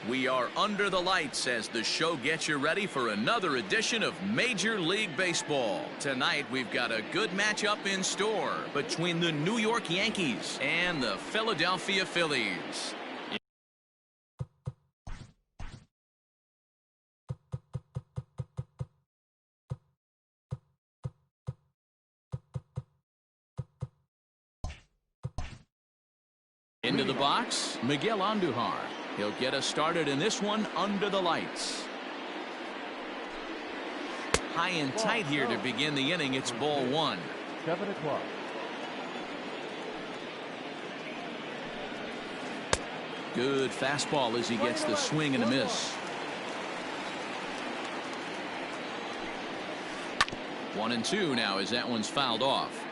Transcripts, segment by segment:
We are under the lights as the show gets you ready for another edition of Major League Baseball. Tonight, we've got a good matchup in store between the New York Yankees and the Philadelphia Phillies. Into the box, Miguel Andujar. He'll get us started in this one under the lights. High and tight here to begin the inning. It's ball one. 7 o'clock. Good fastball as he gets the swing and a miss. 1-2 now as that one's fouled off.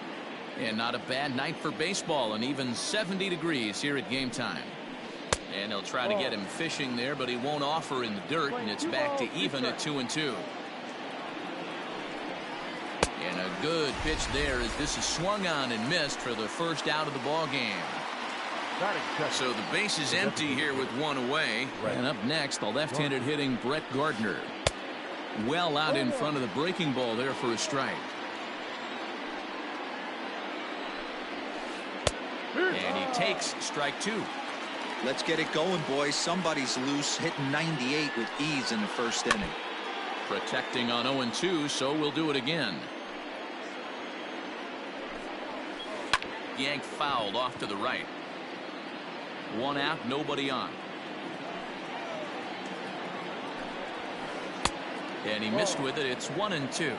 And not a bad night for baseball, and even 70 degrees here at game time. And he'll try to get him fishing there, but he won't offer in the dirt, and it's back to even at 2-2. And a good pitch there as this is swung on and missed for the first out of the ball game. So the base is empty here with one away. And up next, the left-handed hitting Brett Gardner. Well out in front of the breaking ball there for a strike. And he takes strike two. Let's get it going, boys. Somebody's loose, hitting 98 with ease in the first inning. Protecting on 0-2, so we'll do it again. Yank fouled off to the right. One out, nobody on. And he missed with it. It's 1-2.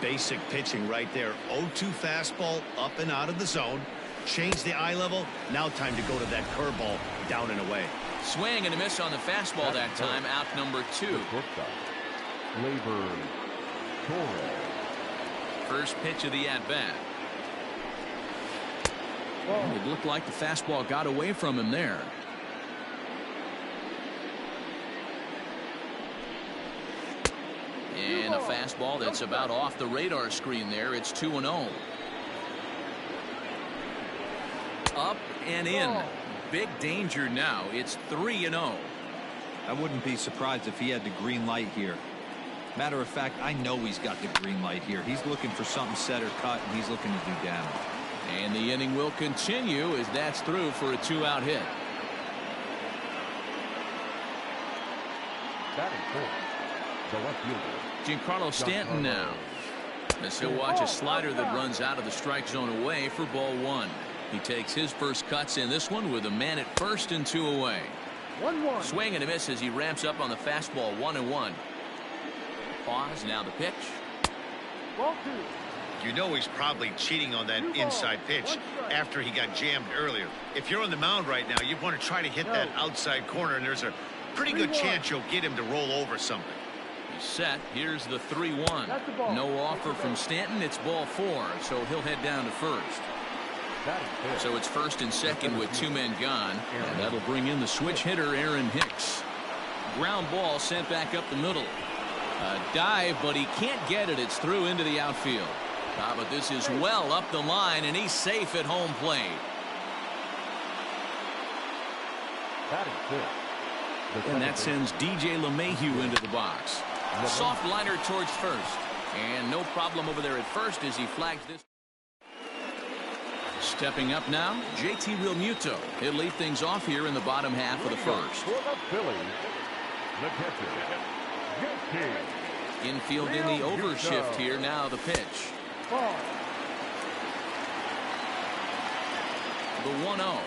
Basic pitching right there. 0-2 fastball up and out of the zone. Change the eye level. Now time to go to that curveball down and away. Swing and a miss on the fastball that time. Out number 2. First pitch of the at-bat. It looked like the fastball got away from him there. And a fastball that's about off the radar screen there. It's 2-0. Up and in. Big danger now. It's 3-0. I wouldn't be surprised if he had the green light here. Matter of fact, I know he's got the green light here. He's looking for something set or cut, and he's looking to do damage. And the inning will continue as that's through for a 2-out hit. Batting fourth, the left fielder, Giancarlo Stanton now. As he'll watch a slider that runs out of the strike zone away for ball one. He takes his first cuts in this one with a man at first and 2 away. 1-1. Swing and a miss as he ramps up on the fastball. 1-1. Pause. Now the pitch. Ball 2. You know he's probably cheating on that inside pitch after he got jammed earlier. If you're on the mound right now, you want to try to hit that outside corner, and there's a pretty good chance you'll get him to roll over something. He's set. Here's the 3-1. No offer from Stanton. It's ball 4, so he'll head down to first. So it's first and second with 2 men gone, and that'll bring in the switch hitter Aaron Hicks. Ground ball sent back up the middle. A dive, but he can't get it. It's through into the outfield. But this is well up the line, and he's safe at home plate. And that sends DJ LeMahieu into the box. Soft liner towards first, and no problem over there at first as he flags this. Stepping up now, JT Realmuto. He'll lead things off here in the bottom half of the first. For the Phillies, the catcher, JT. Infield in the overshift here. Now the pitch. The 1-0.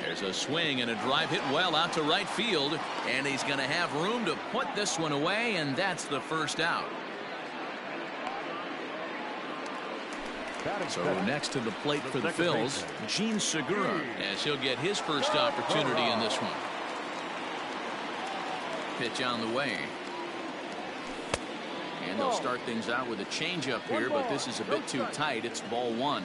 There's a swing and a drive hit well out to right field, and he's going to have room to put this one away, and that's the first out. So next to the plate for the Phils, Gene Segura, as he'll get his first opportunity in this one. Pitch on the way. And they'll start things out with a changeup here, but this is a bit too tight. It's ball 1.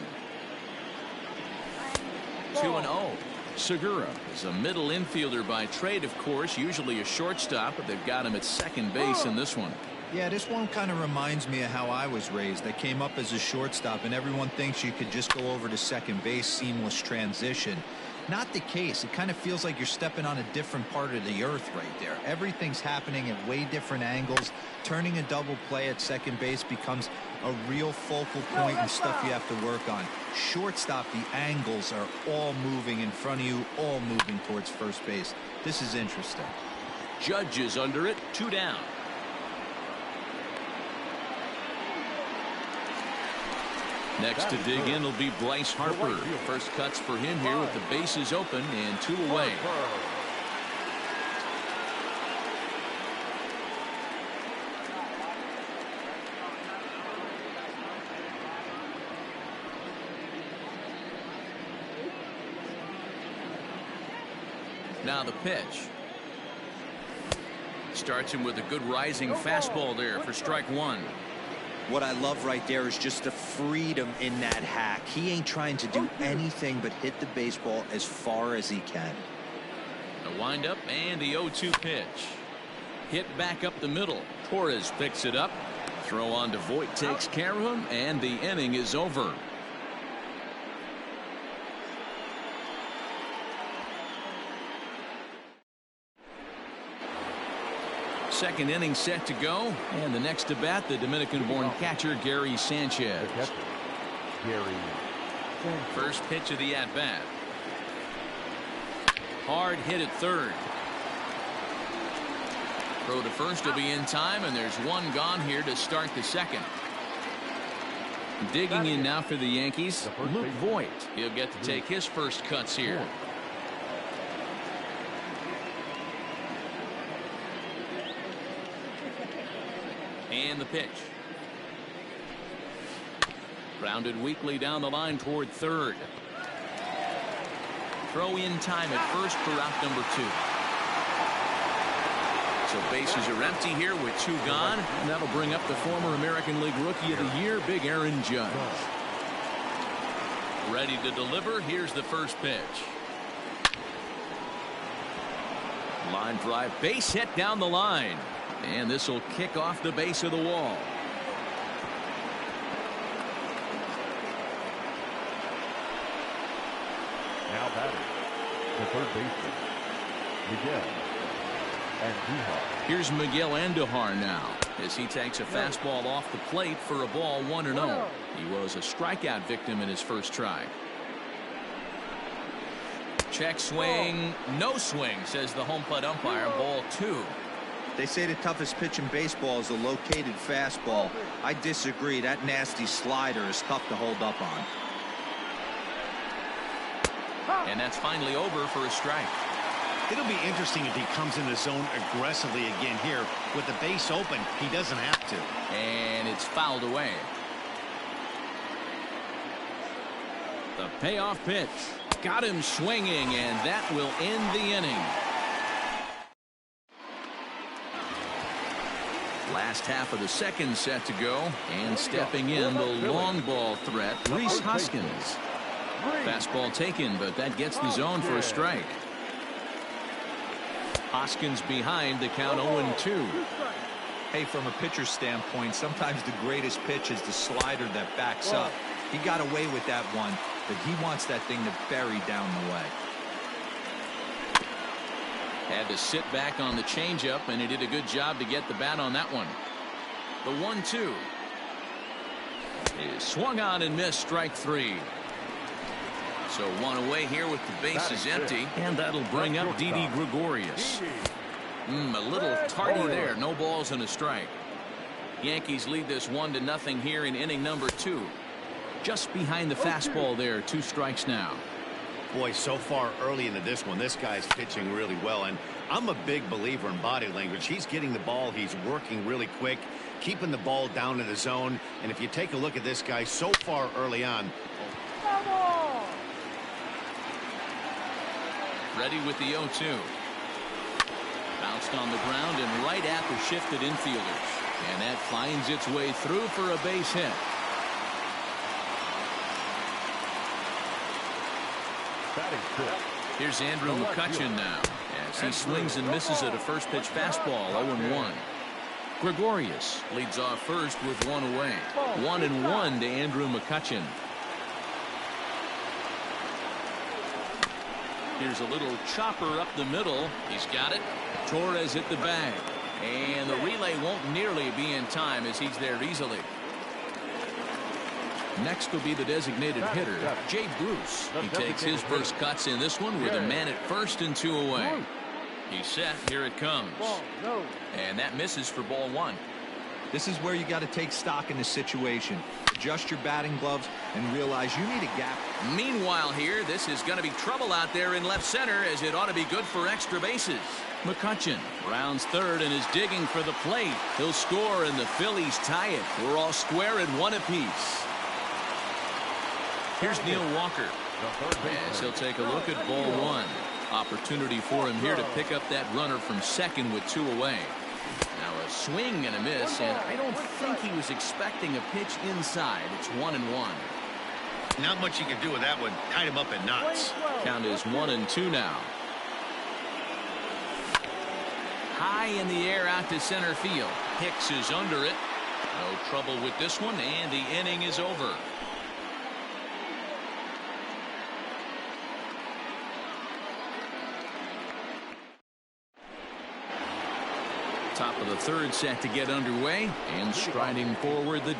2-0. Segura is a middle infielder by trade, of course, usually a shortstop, but they've got him at second base in this one. Yeah, this one kind of reminds me of how I was raised. I came up as a shortstop, and everyone thinks you could just go over to second base, seamless transition. Not the case. It kind of feels like you're stepping on a different part of the earth right there. Everything's happening at way different angles. Turning a double play at second base becomes a real focal point and stuff you have to work on. Shortstop, the angles are all moving in front of you, all moving towards first base. This is interesting. Judge is under it, 2 down. Next to dig in will be Bryce Harper. First cuts for him here with the bases open and 2 away. Now the pitch. Starts him with a good rising fastball there for strike 1. What I love right there is just the freedom in that hack. He ain't trying to do anything but hit the baseball as far as he can. A windup and the 0-2 pitch. Hit back up the middle. Torres picks it up. Throw on to Voit takes care of him, and the inning is over. Second inning set to go, and the next to bat, the Dominican-born catcher Gary Sanchez. First pitch of the at-bat. Hard hit at third. Throw to first will be in time, and there's one gone here to start the second. Digging in now for the Yankees, Luke Voit. He'll get to take his first cuts here. And the pitch. Grounded weakly down the line toward third. Throw in time at first for out number 2. So bases are empty here with 2 gone, and that'll bring up the former American League Rookie of the Year, Big Aaron Judge. Ready to deliver. Here's the first pitch. Line drive, base hit down the line. And this will kick off the base of the wall. Now batting, the third baseman, Miguel Andujar. Here's Miguel Andujar now, as he takes a fastball off the plate for a ball 1-0. He was a strikeout victim in his first try. Check swing, no swing, says the home plate umpire. Ball 2. They say the toughest pitch in baseball is a located fastball. I disagree. That nasty slider is tough to hold up on. And that's finally over for a strike. It'll be interesting if he comes in the zone aggressively again here. With the base open, he doesn't have to. And it's fouled away. The payoff pitch. Got him swinging, and that will end the inning. Last half of the second set to go, and stepping in the long ball threat, Rhys Hoskins. Fastball taken, but that gets the zone for a strike. Hoskins behind, the count 0-2. Hey, from a pitcher's standpoint, sometimes the greatest pitch is the slider that backs up. He got away with that one, but he wants that thing to bury down the way. Had to sit back on the changeup, and he did a good job to get the bat on that one. The 1-2 is swung on and missed, strike 3. So one away here with the bases empty, and that'll bring up Didi Gregorius. A little tardy there. No balls and a strike. Yankees lead this 1-0 here in inning number 2. Just behind the fastball there. 2 strikes now. Boy, so far early into this one, this guy's pitching really well, and I'm a big believer in body language. He's getting the ball, he's working really quick, keeping the ball down in the zone, and if you take a look at this guy so far early on. Ready with the 0-2. Bounced on the ground and right at the shifted infielders, and that finds its way through for a base hit. Here's Andrew McCutchen now, as he swings and misses at a first pitch fastball. 0-1. Gregorius leads off first with one away. 1-1 to Andrew McCutchen. Here's a little chopper up the middle. He's got it. Torres hit the bag. And the relay won't nearly be in time as he's there easily. Next will be the designated hitter, Jay Bruce. He takes his first cuts in this one with a man at first and 2 away. He's set. Here it comes. And that misses for ball 1. This is where you got to take stock in the situation. Adjust your batting gloves and realize you need a gap. Meanwhile here, this is going to be trouble out there in left center as it ought to be good for extra bases. McCutchen rounds third and is digging for the plate. He'll score and the Phillies tie it. We're all square at 1 apiece. Here's Neil Walker as he'll take a look at ball 1. Opportunity for him here to pick up that runner from second with 2 away. Now a swing and a miss, and I don't think he was expecting a pitch inside. It's 1-1. Not much you can do with that one. Tied him up in knots. Count is 1-2 now. High in the air out to center field. Hicks is under it. No trouble with this one, and the inning is over. Top of the third set to get underway, and striding forward the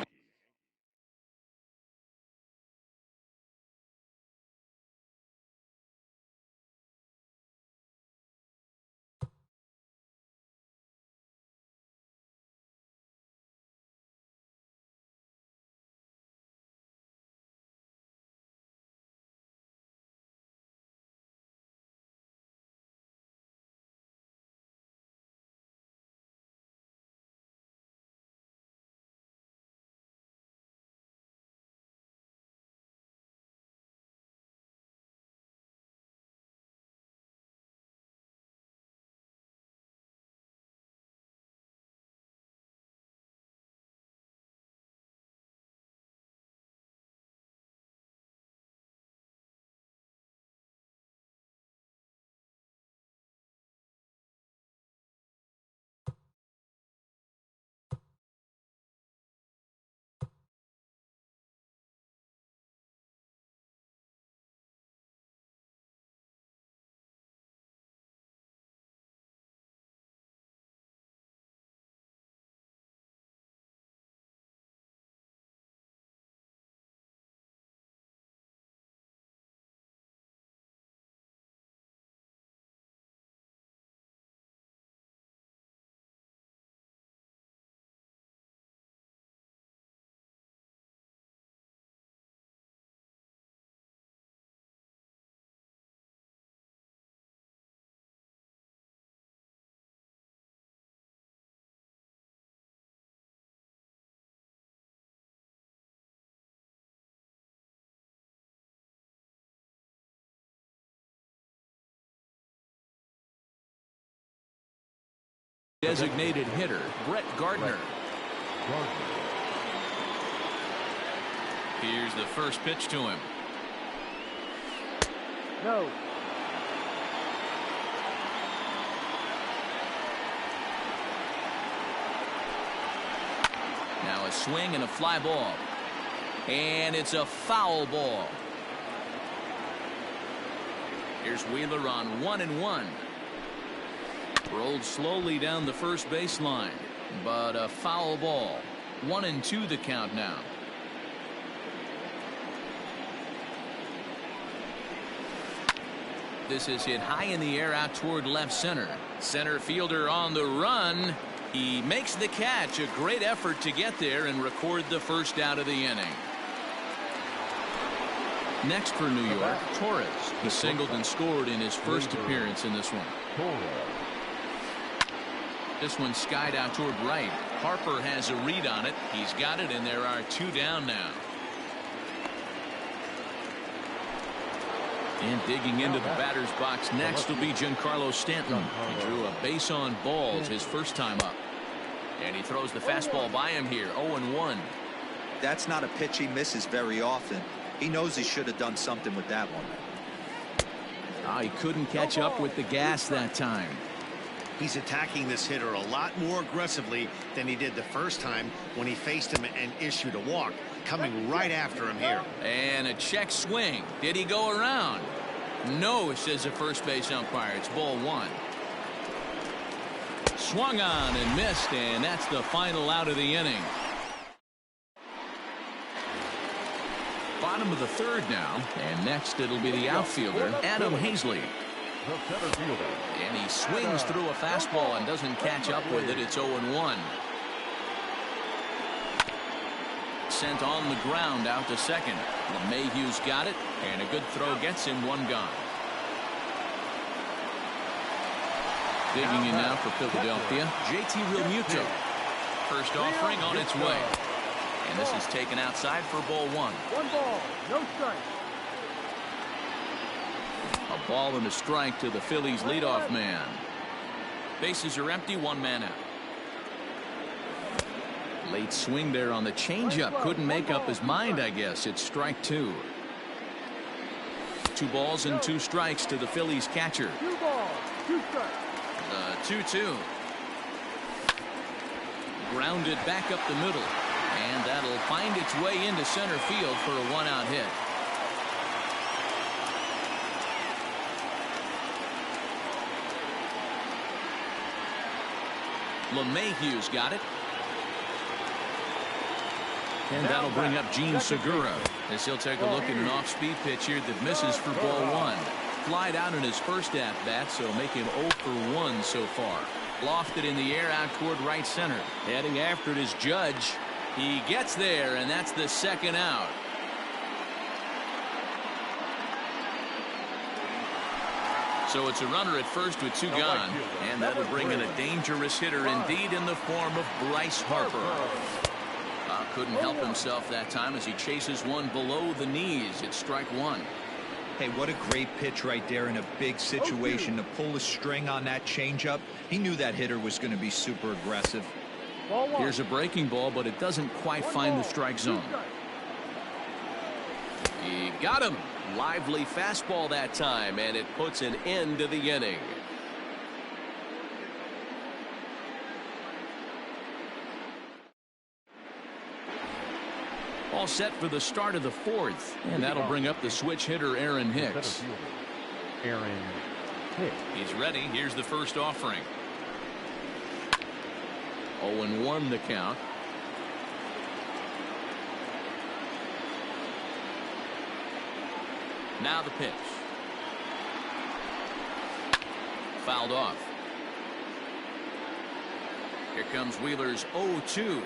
designated hitter, Brett Gardner. Here's the first pitch to him. No. Now a swing and a fly ball. And it's a foul ball. Here's Wheeler on 1-1. Rolled slowly down the first baseline, but a foul ball. 1-2 the count now. This is hit high in the air out toward left center. Center fielder on the run. He makes the catch. A great effort to get there and record the first out of the inning. Next for New York, Torres. He singled and scored in his first appearance in this one. This one skied out toward right. Harper has a read on it. He's got it, and there are 2 down now. And digging into the batter's box next will be Giancarlo Stanton. He drew a base on balls his first time up. And he throws the fastball by him here. 0-1. That's not a pitch he misses very often. He knows he should have done something with that one. Oh, he couldn't catch up with the gas that time. He's attacking this hitter a lot more aggressively than he did the first time when he faced him and issued a walk. Coming right after him here. And a check swing. Did he go around? No, says the first base umpire. It's ball one. Swung on and missed, and that's the final out of the inning. Bottom of the third now, and next it'll be the outfielder, Adam Hazley. The center fielder. And he swings through a fastball and doesn't catch up with it. It's 0-1. Sent on the ground out to second. LeMahieu's got it, and a good throw gets him one gone. Digging in now for Philadelphia, JT Realmuto. First offering on its way. And this is taken outside for ball one. 1 ball, no strike. A ball and a strike to the Phillies leadoff man. Bases are empty, 1 man out. Late swing there on the changeup. Couldn't make up his mind, I guess. It's strike 2. 2 balls and 2 strikes to the Phillies catcher. 2 balls, 2 strikes. The 2-2. Grounded back up the middle. And that'll find its way into center field for a 1-out hit. LeMahieu's got it. And that'll bring up Gene Segura as he'll take a look at an off-speed pitch here that misses for ball one. Flied out in his first at-bat, so make him 0 for 1 so far. Lofted in the air out toward right center. Heading after it is Judge. He gets there, and that's the second out. So it's a runner at first with 2 gone, and that'll bring in a dangerous hitter indeed in the form of Bryce Harper. Couldn't help himself that time as he chases one below the knees. It's strike 1. Hey, what a great pitch right there in a big situation to pull a string on that changeup. He knew that hitter was going to be super aggressive. Here's a breaking ball, but it doesn't quite find the strike zone. He got him. Lively fastball that time, and it puts an end to the inning. All set for the start of the 4th, and that'll bring up the switch hitter Aaron Hicks. Aaron Hicks. He's ready. Here's the first offering. 0-1 the count. Now the pitch. Fouled off. Here comes Wheeler's 0-2.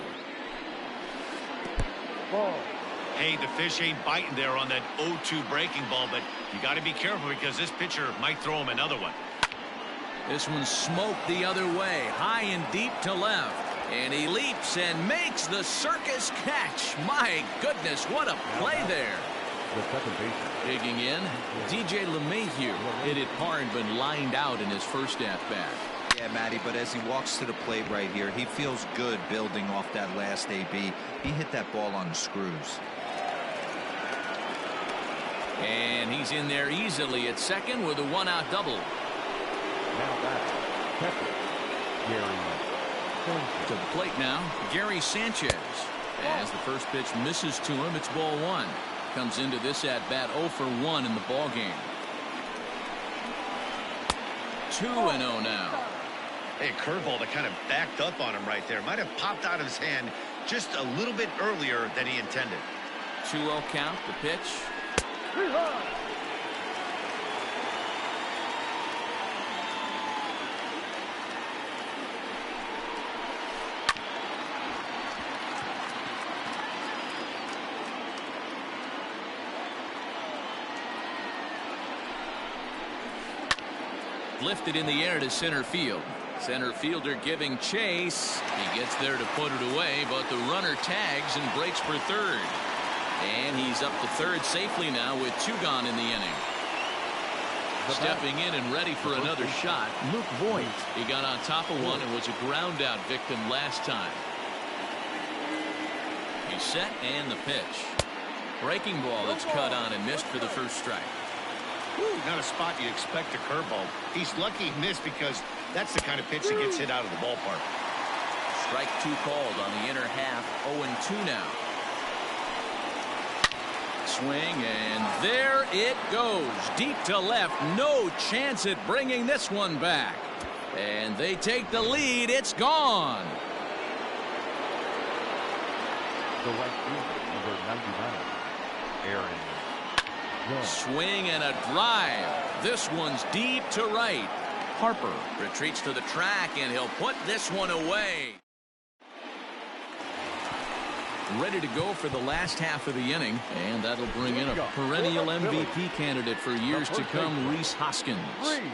Ball. Hey, the fish ain't biting there on that 0-2 breaking ball, but you got to be careful because this pitcher might throw him another one. This one smoked the other way, high and deep to left. And he leaps and makes the circus catch. My goodness, what a play there. The second baseman. Digging in, DJ LeMahieu hit it hard but lined out in his first at-bat. Yeah, Matty, but as he walks to the plate right here, he feels good building off that last AB. He hit that ball on the screws. And he's in there easily at second with a 1-out double. Now back. Catcher. Gary. To the plate now, Gary Sanchez. As the first pitch misses to him, it's ball 1. Comes into this at-bat 0 for 1 in the ball game. 2-0 now. Hey, curveball that kind of backed up on him right there. Might have popped out of his hand just a little bit earlier than he intended. 2-0 count, the pitch. Lifted in the air to center field. Center fielder giving chase. He gets there to put it away, but the runner tags and breaks for third. And he's up to third safely now with 2 gone in the inning. Stepping in and ready for another shot, Luke Voigt. He got on top of one and was a ground out victim last time. He's set and the pitch. Breaking ball that's cut on and missed for the first strike. Not a spot you expect a curveball. He's lucky he missed because That's the kind of pitch that gets hit out of the ballpark. Strike 2 called on the inner half. 0-2 now. Swing, and there it goes. Deep to left. No chance at bringing this one back. And they take the lead. It's gone. The right fielder, number 99, Aaron. Swing and a drive. This one's deep to right. Harper retreats to the track, and he'll put this one away. Ready to go for the last half of the inning, and that'll bring in a perennial MVP candidate for years to come, Rhys Hoskins.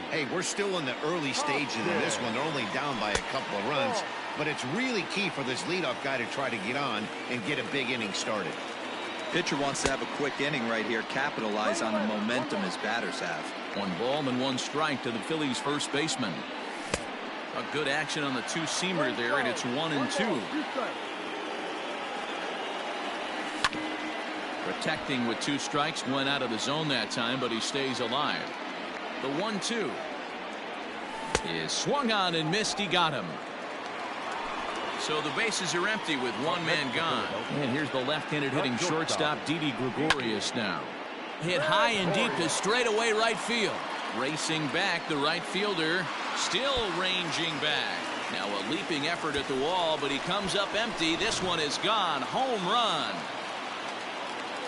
Hey, we're still in the early stages of this one. They're only down by a couple of runs, but it's really key for this leadoff guy to try to get on and get a big inning started. Pitcher wants to have a quick inning right here, capitalize on the momentum his batters have. 1 ball and 1 strike to the Phillies' first baseman. A good action on the 2-seamer there, and it's 1-2. Protecting with 2 strikes, went out of the zone that time, but he stays alive. The 1-2 is swung on and missed. He got him. So the bases are empty with 1 man gone. And here's the left-handed hitting shortstop, Didi Gregorius now. Hit high and deep to straightaway right field. Racing back, the right fielder still ranging back. Now a leaping effort at the wall, but he comes up empty. This one is gone. Home run.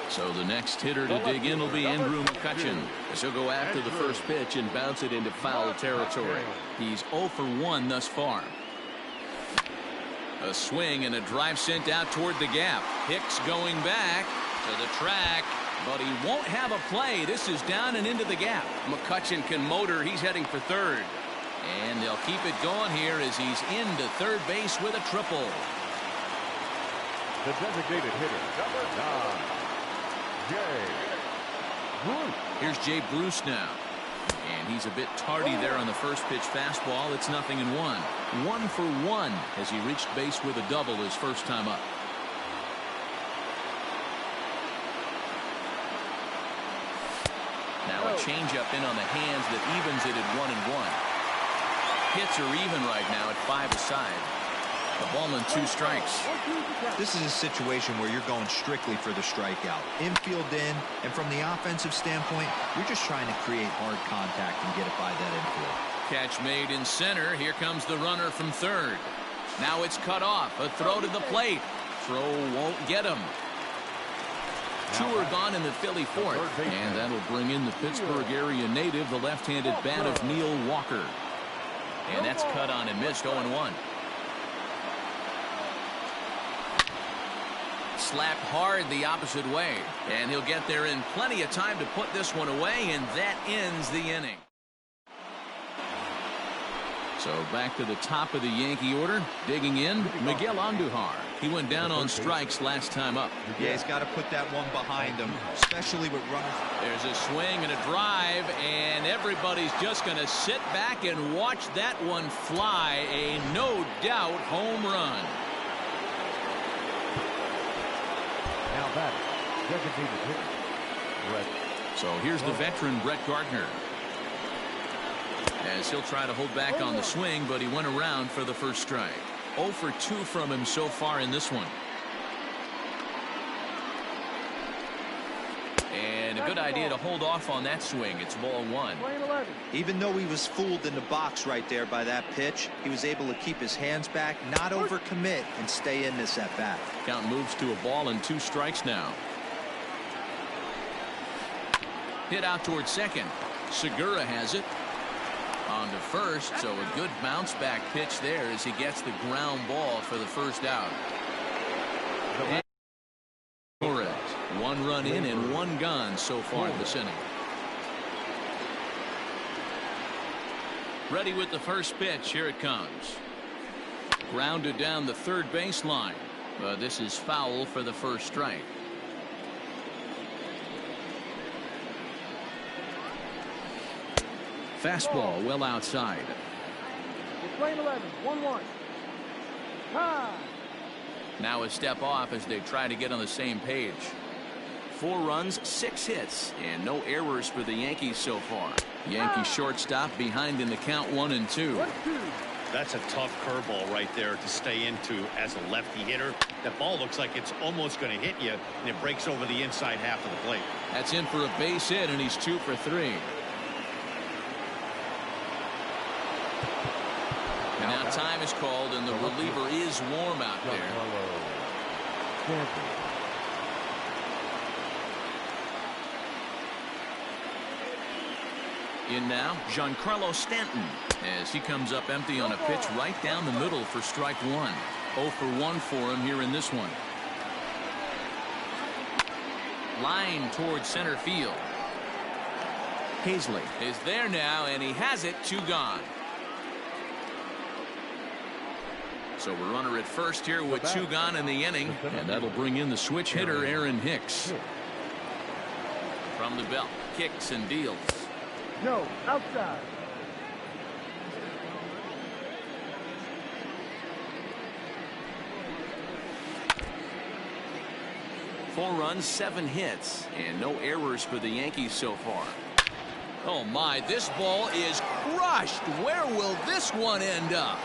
So the next hitter to dig in will be Andrew McCutchen, as he'll go after the first pitch and bounce it into foul territory. He's 0 for 1 thus far. A swing and a drive sent out toward the gap. Hicks going back to the track, but he won't have a play. This is down and into the gap. McCutchen can motor. He's heading for third. And they'll keep it going here as he's into third base with a triple. The designated hitter, number 9, Jay Bruce. Here's Jay Bruce now. And he's a bit tardy there on the first pitch fastball. It's 0-1. 1 for 1 as he reached base with a double his first time up. Now a changeup in on the hands that evens it at 1-1. Hits are even right now at 5 aside. A ball and 2 strikes. This is a situation where you're going strictly for the strikeout. Infield in, and from the offensive standpoint, you're just trying to create hard contact and get it by that infield. Catch made in center. Here comes the runner from third. Now it's cut off. A throw to the plate. Throw won't get him. 2 are gone in the Philly fourth. And that'll bring in the Pittsburgh area native, the left-handed bat of Neil Walker. And that's cut on and missed. 0-1. Slapped hard the opposite way, and he'll get there in plenty of time to put this one away, and that ends the inning. So back to the top of the Yankee order, digging in, Miguel Andujar. He went down on strikes last time up. Yeah, he's got to put that one behind him, especially with runners. There's a swing and a drive, and everybody's just going to sit back and watch that one fly. A no doubt home run. Now that designated hitter, Brett. So here's the veteran Brett Gardner, as he'll try to hold back on the swing, but he went around for the first strike. 0 for 2 from him so far in this one. And a good idea to hold off on that swing. It's ball 1. Even though he was fooled in the box right there by that pitch, he was able to keep his hands back, not overcommit, and stay in this at bat. Count moves to a ball and 2 strikes now. Hit out towards second. Segura has it. On to first, so a good bounce back pitch there as he gets the ground ball for the first out. Torres, 1 run in and 1 gone so far this inning. Ready with the first pitch. Here it comes. Grounded down the third baseline. This is foul for the first strike. Fastball well outside. It's lane 11, 1-1. Now a step off as they try to get on the same page. 4 runs, 6 hits, and no errors for the Yankees so far. Yankee shortstop behind in the count 1-2. That's a tough curveball right there to stay into as a lefty hitter. That ball looks like it's almost going to hit you, and it breaks over the inside half of the plate. That's in for a base hit, and he's 2 for 3. Now time is called, and the reliever is warm out there. In now, Giancarlo Stanton, as he comes up empty on a pitch right down the middle for strike 1. 0 for 1 for him here in this one. Line towards center field. Hazley is there now, and he has it. 2 gone. So we're runner at first here with 2 gone in the inning, and that'll bring in the switch hitter, Aaron Hicks. From the belt, kicks and deals. No, outside. Four runs, 7 hits, and no errors for the Yankees so far. Oh my, this ball is crushed. Where will this one end up?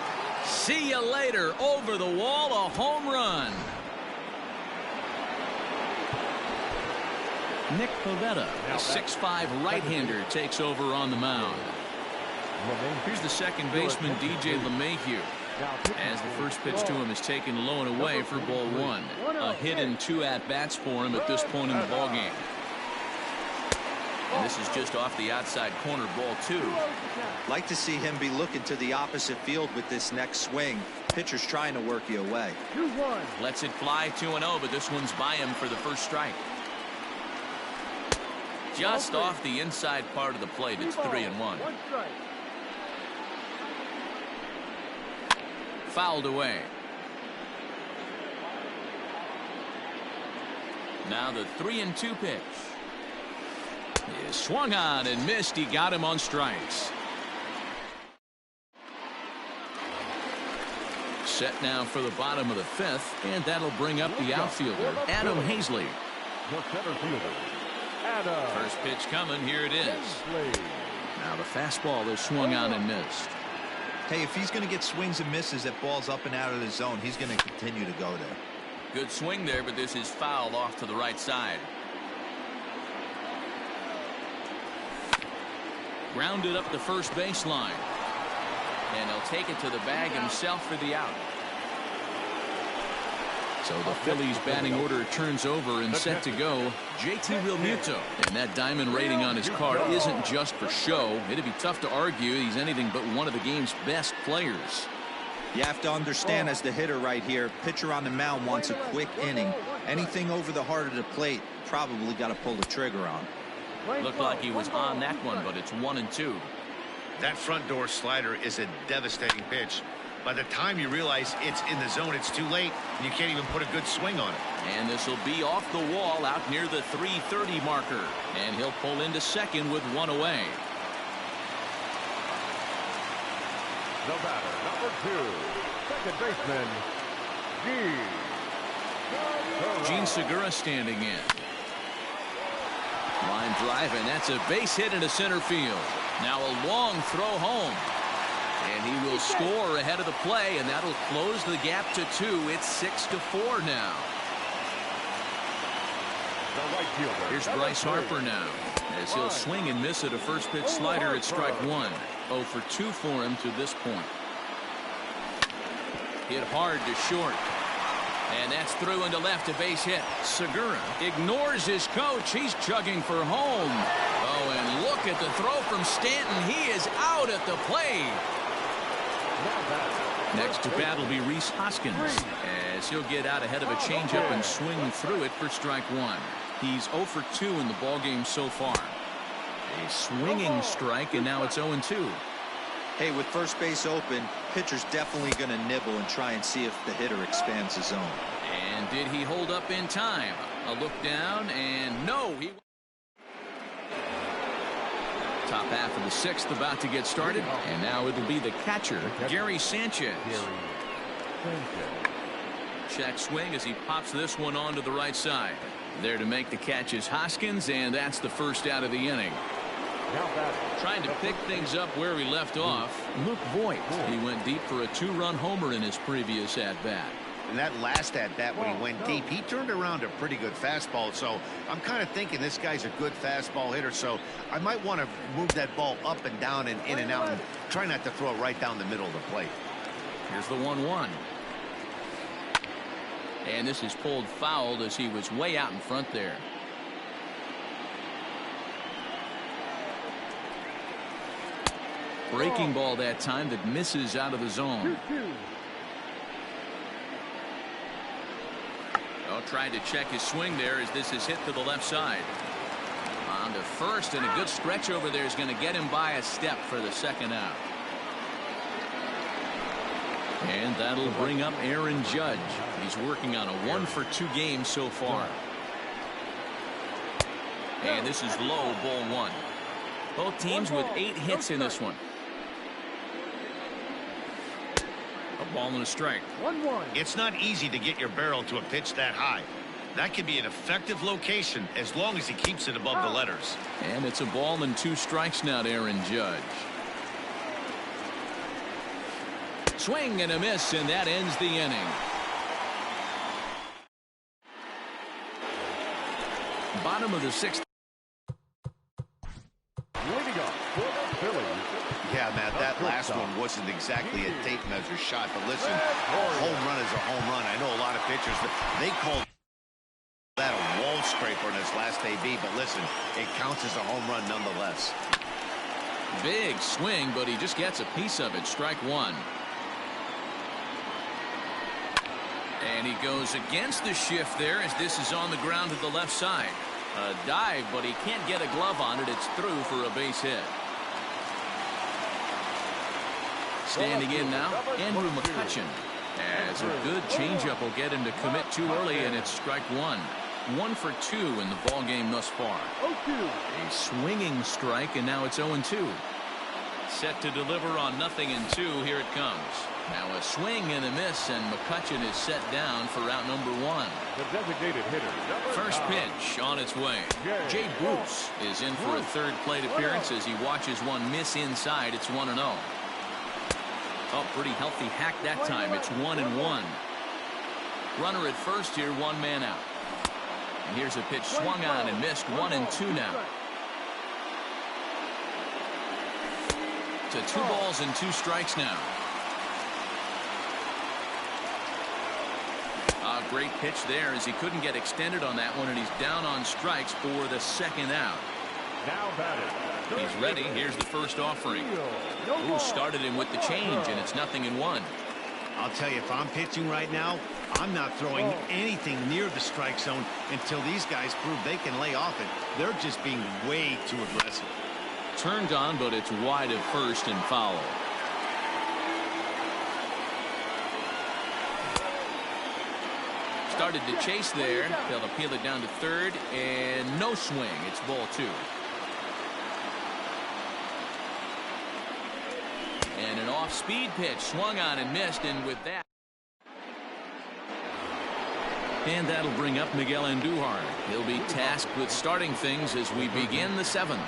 See you later. Over the wall, a home run. Nick Pivetta, a 6'5" right-hander, takes over on the mound. Here's the second baseman, DJ LeMahieu, as the first pitch to him is taken low and away for ball 1. A hit and 2 at-bats for him at this point in the ballgame. And this is just off the outside corner, ball 2. Like to see him be looking to the opposite field with this next swing. Pitcher's trying to work you away. 2-1. Lets it fly 2-0, but this one's by him for the first strike. Just off the inside part of the plate. It's 3-1. 1 strike. Fouled away. Now the 3-2 pitch is swung on and missed. He got him on strikes. Set now for the bottom of the 5th, and that'll bring up the outfielder, Adam Hazley. The center fielder, Adam. First pitch coming. Here it is. Now the fastball is swung on and missed. Hey, if he's going to get swings and misses at balls up and out of the zone, he's going to continue to go there. Good swing there, but this is fouled off to the right side. Grounded up the first baseline. And he'll take it to the bag himself for the out. So the Phillies batting order turns over and set to go. JT Realmuto. And that diamond rating on his card isn't just for show. It'd be tough to argue he's anything but one of the game's best players. You have to understand, as the hitter right here, pitcher on the mound wants a quick inning. Anything over the heart of the plate, probably got to pull the trigger on. Looked like he was on that one, but it's 1-2. That front door slider is a devastating pitch. By the time you realize it's in the zone, it's too late, and you can't even put a good swing on it. And this will be off the wall out near the 3:30 marker. And he'll pull into second with 1 away. The batter, number 2, second baseman, Gene Segura standing in. Line drive, and that's a base hit into center field. Now a long throw home. And he will score ahead of the play, and that'll close the gap to 2. It's 6-4 now. the right fielder. Here's Bryce Harper now, as he'll swing and miss at a first pitch slider at strike 1. 0 for 2 for him to this point. Hit hard to short. And that's through into left, a base hit. Segura ignores his coach. He's chugging for home. Oh, and look at the throw from Stanton. He is out at the plate. Next to bat will be Rhys Hoskins, as he'll get out ahead of a changeup and swing through it for strike 1. He's 0 for 2 in the ballgame so far. A swinging strike, and now it's 0-2. Hey, with first base open, pitcher's definitely going to nibble and try and see if the hitter expands his zone. And did he hold up in time? A look down, and no. Top half of the 6th about to get started, and now it'll be the catcher, Gary Sanchez. Check swing as he pops this one onto the right side. There to make the catch is Hoskins, and that's the first out of the inning. Now batting. Trying to pick things up where he left off. Luke Voigt. He went deep for a 2-run homer in his previous at-bat. And that last at-bat when he went deep, he turned around a pretty good fastball. So I'm kind of thinking this guy's a good fastball hitter. So I might want to move that ball up and down and in and out and try not to throw it right down the middle of the plate. Here's the 1-1. And this is pulled foul as he was way out in front there. Breaking ball that time that misses out of the zone. Oh, trying to check his swing there as this is hit to the left side. On to first, and a good stretch over there is going to get him by a step for the second out. And that'll bring up Aaron Judge. He's working on a 1-for-2 game so far. And this is low, ball 1. Both teams with 8 hits in this one. A ball and a strike. 1-1. It's not easy to get your barrel to a pitch that high. That could be an effective location as long as he keeps it above the letters. And it's a ball and 2 strikes now to Aaron Judge. Swing and a miss, and that ends the inning. Bottom of the 6th. Leading up for the Phillies. Yeah, Matt, that last one wasn't exactly a tape measure shot, but listen, a home run is a home run. I know a lot of pitchers, they call that a wall scraper in his last AB, but listen, it counts as a home run nonetheless. Big swing, but he just gets a piece of it. Strike 1. And he goes against the shift there as this is on the ground to the left side. A dive, but he can't get a glove on it. It's through for a base hit. Standing in now, Andrew McCutcheon. As a good changeup will get him to commit too early, and it's strike 1. 1 for 2 in the ball game thus far. A swinging strike, and now it's 0-2. Set to deliver on 0-2. Here it comes. Now a swing and a miss, and McCutcheon is set down for out number 1. The designated hitter. First pitch on its way. Jay Bruce is in for a third plate appearance as he watches one miss inside. It's 1-0. Oh, pretty healthy hack that time. It's 1-1. Runner at first here, 1 man out. And here's a pitch swung on and missed. 1-2 now. To 2 balls and 2 strikes now. A great pitch there as he couldn't get extended on that one, and he's down on strikes for the second out. Now batted. He's ready. Here's the first offering. Ooh, started him with the change, and it's 0-1. I'll tell you, if I'm pitching right now, I'm not throwing anything near the strike zone until these guys prove they can lay off it. They're just being way too aggressive. Turned on, but it's wide at first and foul. Started to chase there. They'll appeal it down to third, and no swing. It's ball 2. And an off-speed pitch swung on and missed, and with that. And that'll bring up Miguel Andujar. He'll be tasked with starting things as we begin the 7th.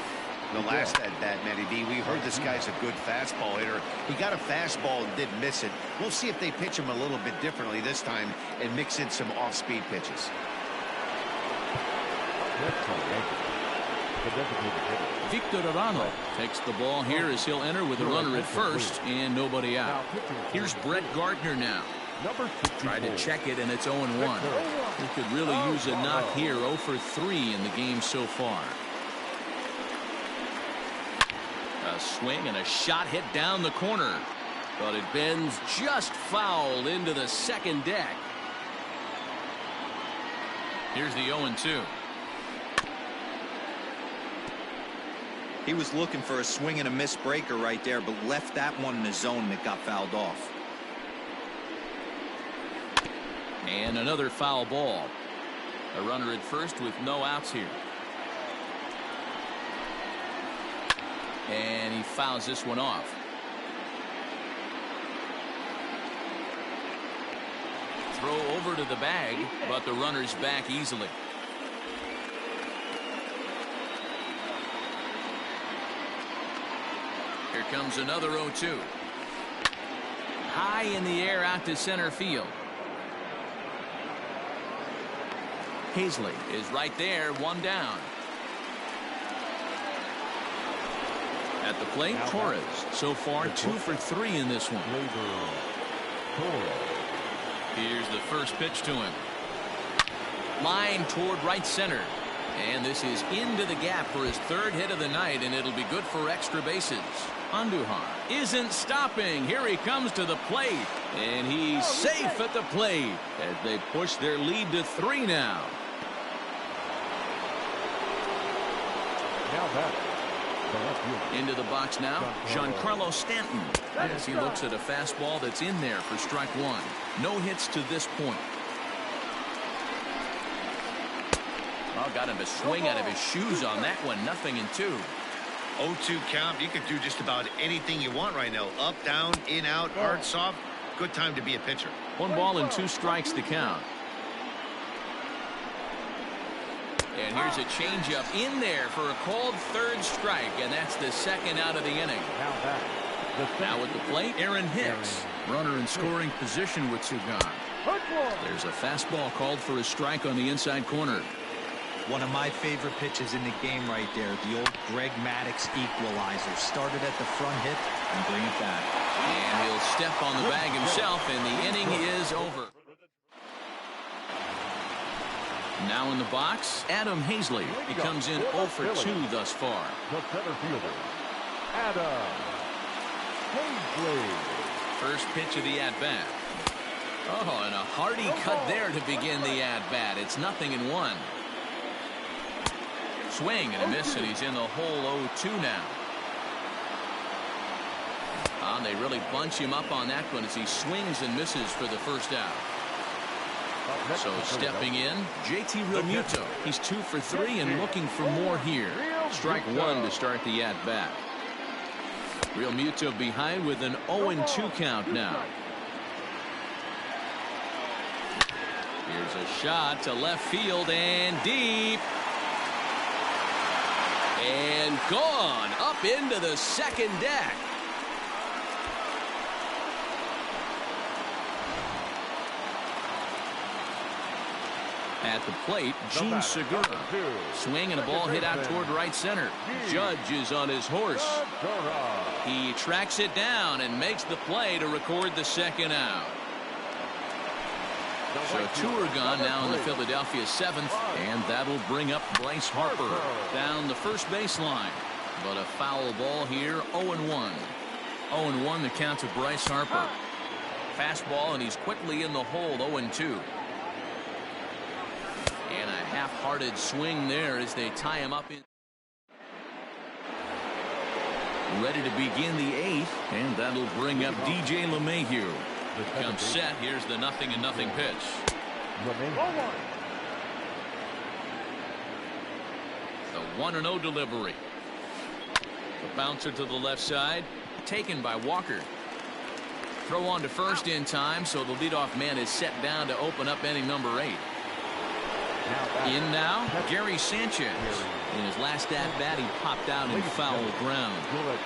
The last at-bat, Matty D, we heard this guy's a good fastball hitter. He got a fastball and didn't miss it. We'll see if they pitch him a little bit differently this time and mix in some off-speed pitches. Victor Arano takes the ball here as he'll enter with a runner at first and nobody out. Here's Brett Gardner now. Try to check it, and it's 0-1. He could really use a knock here. 0 for 3 in the game so far. A swing and a shot hit down the corner, but it bends just foul into the second deck. Here's the 0-2. He was looking for a swing and a miss breaker right there, but left that one in the zone that got fouled off. And another foul ball. A runner at first with no outs here. And he fouls this one off. Throw over to the bag, but the runner's back easily. Here comes another 0-2. High in the air out to center field. Hazley is right there, one down. At the plate, Torres. So far, 2 for 3 in this one. Here's the first pitch to him. Line toward right center. And this is into the gap for his 3rd hit of the night, and it'll be good for extra bases. Andujar isn't stopping. Here he comes to the plate, and he's safe at the plate as they push their lead to 3 now. Now back. Into the box now, Giancarlo Stanton, as he looks at a fastball that's in there for strike 1. No hits to this point. Well, got him to swing out of his shoes on that one. 0-2. 0-2 count. You could do just about anything you want right now. Up, down, in, out, hard, soft. Good time to be a pitcher. 1 ball and 2 strikes to count. And here's a changeup in there for a called 3rd strike, and that's the 2nd out of the inning. Now at the plate, Aaron Hicks. Runner in scoring position with 2 gone. There's a fastball called for a strike on the inside corner. One of my favorite pitches in the game right there. The old Greg Maddux equalizer. Started at the front hit and bring it back. And he'll step on the bag himself, and the inning is over. Now in the box, Adam Hazley. He comes in 0 for 2 thus far. The center fielder, Adam Hazley. First pitch of the at-bat. Oh, and a hearty cut there to begin the at-bat. It's 0-1. Swing and a miss, and he's in the hole 0-2 now. They really bunch him up on that one as he swings and misses for the first out. So stepping in, JT Realmuto. He's 2 for 3 and looking for more here. Strike 1 to start the at-bat. Realmuto behind with an 0-2 count now. Here's a shot to left field and deep. And gone up into the 2nd deck. At the plate, Gene Segura. Swing and a ball hit out toward right center. Judge is on his horse. He tracks it down and makes the play to record the 2nd out. So 2 are gone now in the Philadelphia 7th, and that'll bring up Bryce Harper down the first baseline. But a foul ball here, 0-1. 0-1 the count to Bryce Harper. Fastball, and he's quickly in the hole, 0-2. And a half-hearted swing there as they tie him up in. Ready to begin the 8th, and that'll bring up DJ LeMahieu. Comes set. Here's the 0-0 pitch. The 1-0 delivery. The bouncer to the left side, taken by Walker. Throw on to first in time, so the leadoff man is set down to open up inning number 8. In now, Gary Sanchez. In his last at-bat, he popped out in foul ground.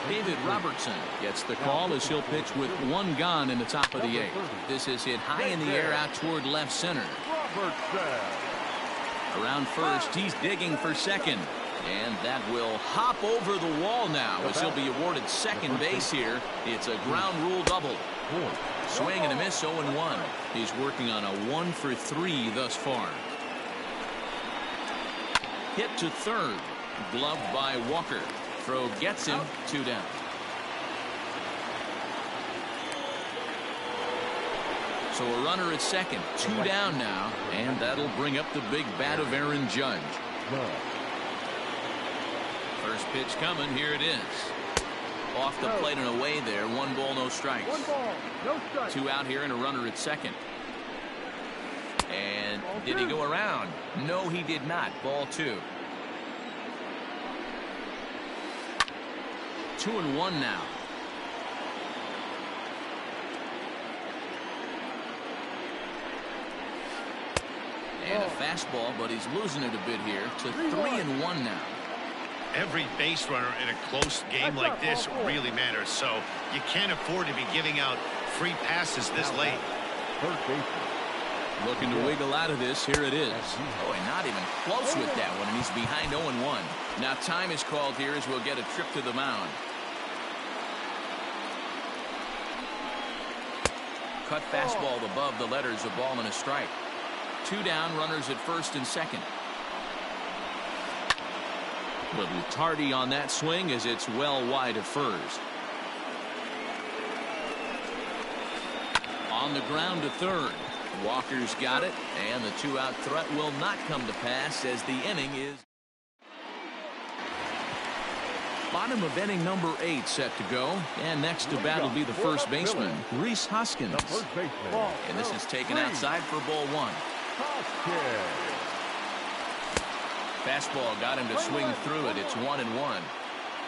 David Robertson gets the call as he'll pitch with 1 gone in the top of the 8th. This is hit high in the air out toward left center. Around first, he's digging for 2nd. And that will hop over the wall now as he'll be awarded 2nd base here. It's a ground rule double. Swing and a miss, 0-1. He's working on a 1 for 3 thus far. Hit to 3rd. Gloved by Walker. Throw gets him, 2 down. So a runner at 2nd, 2 down now, and that'll bring up the big bat of Aaron Judge. First pitch coming, here it is. Off the plate and away there, 1 ball, no strikes. 1 ball, no strikes. 2 out here and a runner at 2nd. And did he go around? No, he did not. Ball 2. 2-1 now. And a fastball, but he's losing it a bit here to 3-1 now. Every base runner in a close game like this really matters, so you can't afford to be giving out free passes this late. Third baseman. Looking to wiggle out of this. Here it is. Oh, and not even close with that one, and he's behind 0-1. Now time is called here as we'll get a trip to the mound. Cut fastball above the letters, a ball and a strike. 2 down, runners at first and second. Little tardy on that swing as it's well wide of first. On the ground to third. Walker's got it, and the 2-out threat will not come to pass as the inning is bottom of inning number 8 set to go. And next to bat will be the first baseman, Rhys Hoskins. And this is taken outside for ball 1. Fastball got him to swing through it. It's 1-1.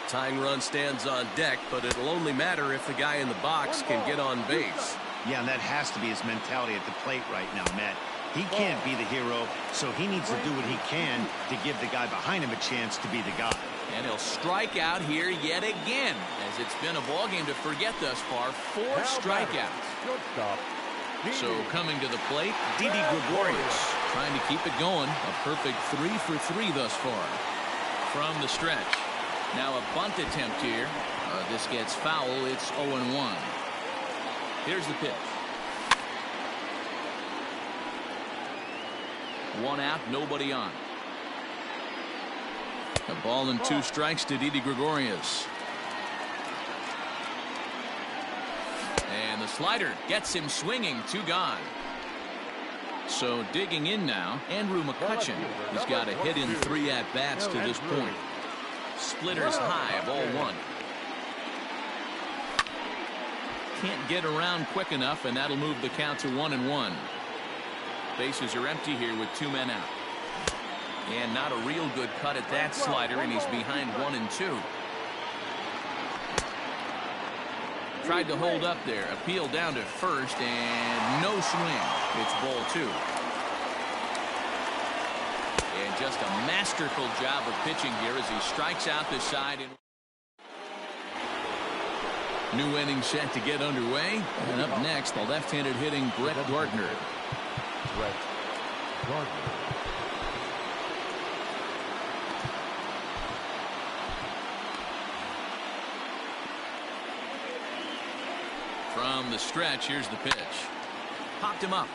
Tying run stands on deck, but it'll only matter if the guy in the box can get on base. Yeah, and that has to be his mentality at the plate right now, Matt. He can't be the hero, so he needs to do what he can to give the guy behind him a chance to be the guy. And he'll strike out here yet again, as it's been a ball game to forget thus far. 4 strikeouts. So coming to the plate, Didi Gregorius trying to keep it going. A perfect 3 for 3 thus far. From the stretch. Now a bunt attempt here. This gets foul. It's 0-1. Here's the pitch. 1 out, nobody on. A ball and 2 strikes to Didi Gregorius. And the slider gets him swinging. 2 gone. So digging in now, Andrew McCutchen. He's got a hit in 3 at-bats to this point. Splitters high, ball 1. Can't get around quick enough, and that'll move the count to 1-1. Bases are empty here with 2 men out. And not a real good cut at that slider, and he's behind 1-2. Tried to hold up there. Appeal down to first, and no swing. It's ball 2. And just a masterful job of pitching here as he strikes out the side. New inning set to get underway. And up next, the left-handed hitting Brett Gardner. From the stretch, here's the pitch. Popped him up.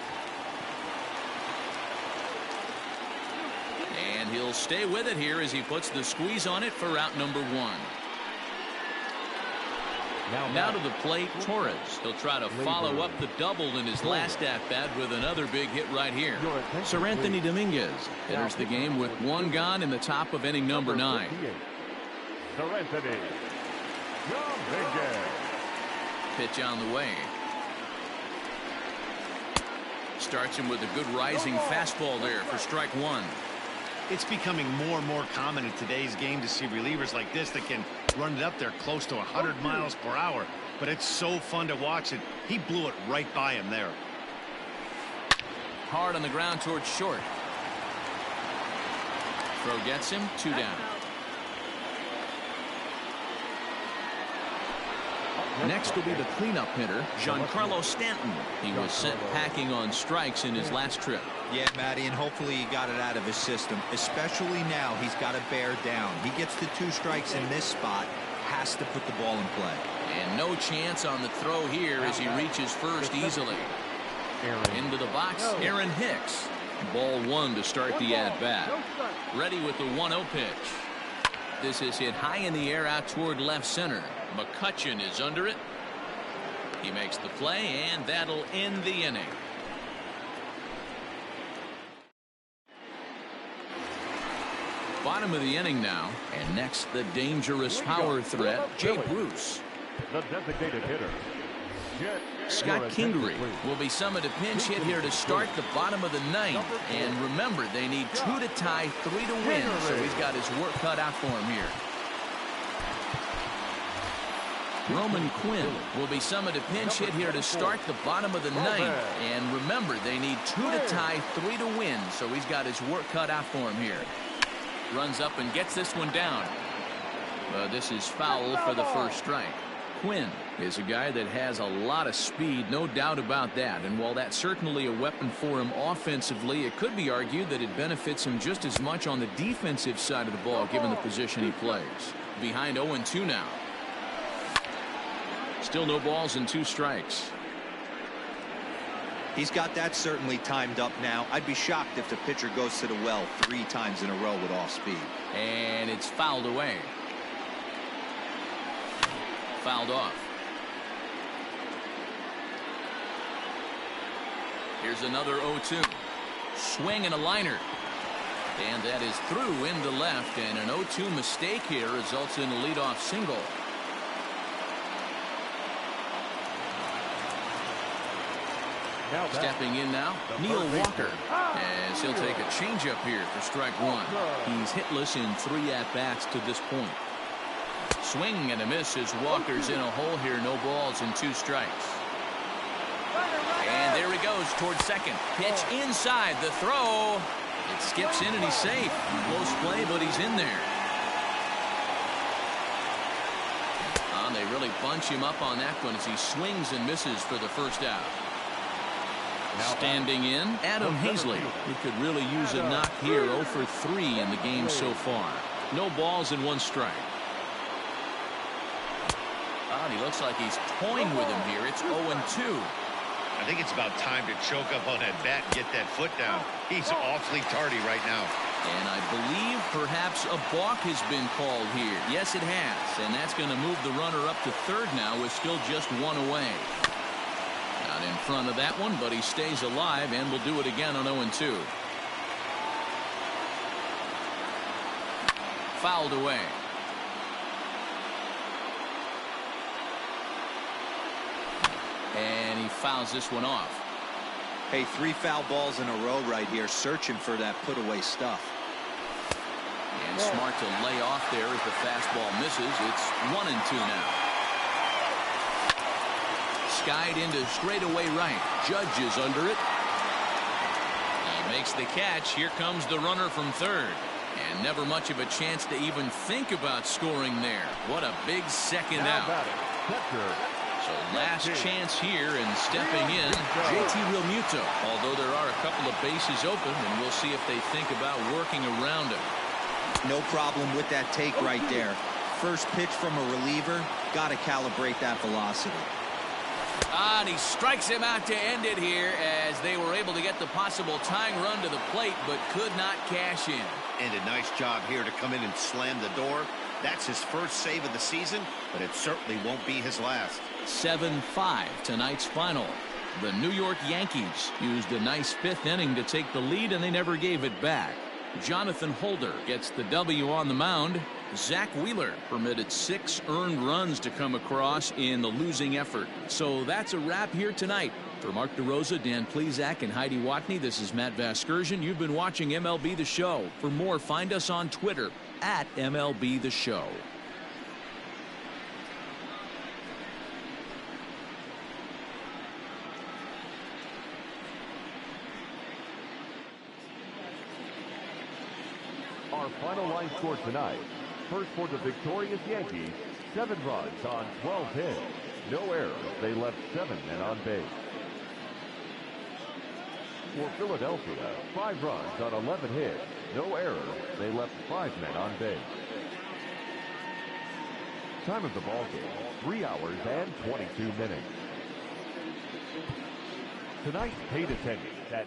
And he'll stay with it here as he puts the squeeze on it for out number 1. Now to the plate, Torres. He'll try to follow up the double in his last at-bat with another big hit right here. Sir Anthony Dominguez enters the game with 1 gone in the top of inning number 9. Sir Anthony Dominguez. Pitch on the way. Starts him with a good rising fastball there for strike 1. It's becoming more and more common in today's game to see relievers like this that can run it up there close to 100 miles per hour. But it's so fun to watch it. He blew it right by him there. Hard on the ground towards short. Throw gets him. 2 down. Next will be the cleanup hitter, Giancarlo Stanton. He was sent packing on strikes in his last trip. Yeah, Matty, and hopefully he got it out of his system. Especially now, he's got to bear down. He gets the 2 strikes in this spot, has to put the ball in play. And no chance on the throw here as he reaches first easily. Into the box, Aaron Hicks. Ball 1 to start the at-bat. Ready with the 1-0 pitch. This is hit high in the air out toward left center. McCutchen is under it. He makes the play, and that'll end the inning. Bottom of the inning now, and next the dangerous power threat, Jay Bruce. The designated hitter, Scott Kingery will be summoned a pinch hit here to start the bottom of the 9th. And remember, they need 2 to tie, 3 to win, so he's got his work cut out for him here. Roman Quinn will be summoned a pinch hit here to start the bottom of the 9th. And remember, they need 2 to tie, 3 to win, so he's got his work cut out for him here. Runs up and gets this one down. This is foul for the first strike. Quinn is a guy that has a lot of speed, no doubt about that. And while that's certainly a weapon for him offensively, it could be argued that it benefits him just as much on the defensive side of the ball, given the position he plays. Behind 0-2 now. Still no balls and 2 strikes. He's got that certainly timed up now. I'd be shocked if the pitcher goes to the well 3 times in a row with off speed. And it's fouled away. Fouled off. Here's another 0-2. Swing and a liner. And that is through into left, and an 0-2 mistake here results in a leadoff single. Stepping in now, Neil Walker, as he'll take a changeup here for strike 1. He's hitless in 3 at-bats to this point. Swing and a miss as Walker's in a hole here. No balls and 2 strikes. And there he goes towards second. Pitch inside. The throw. It skips in and he's safe. Close play, but he's in there. They really bunch him up on that one as he swings and misses for the first out. Standing in, Adam Hazley. He could really use a knock here. 0 for 3 in the game so far. No balls and 1 strike. He looks like he's toying with him here. It's 0-2. I think it's about time to choke up on that bat and get that foot down. He's awfully tardy right now. And I believe perhaps a balk has been called here. Yes, it has. And that's going to move the runner up to third now with still just 1 away. Not in front of that one, but he stays alive and will do it again on 0-2. Fouled away. And he fouls this one off. Hey, 3 foul balls in a row right here, searching for that put-away stuff. And smart to lay off there as the fastball misses. It's 1-2 now. Skied into straightaway right. Judge is under it. He makes the catch. Here comes the runner from third. And never much of a chance to even think about scoring there. What a big second out. So last chance here, and stepping in, JT Realmuto. Although there are a couple of bases open, and we'll see if they think about working around him. No problem with that take right there. First pitch from a reliever, got to calibrate that velocity. And he strikes him out to end it here as they were able to get the possible tying run to the plate, but could not cash in. And a nice job here to come in and slam the door. That's his first save of the season, but it certainly won't be his last. 7-5 tonight's final. The New York Yankees used a nice 5th inning to take the lead, and they never gave it back. Jonathan Holder gets the W on the mound. Zach Wheeler permitted 6 earned runs to come across in the losing effort. So that's a wrap here tonight. For Mark DeRosa, Dan Plesac, and Heidi Watney, this is Matt Vasgersian. You've been watching MLB The Show. For more, find us on Twitter at MLB The Show. Our final line score tonight. First for the victorious Yankees, 7 runs on 12 hits. No errors. They left 7 men on base. For Philadelphia, 5 runs on 11 hits. No errors. They left 5 men on base. Time of the ball game, 3 hours and 22 minutes. Tonight's paid attendance at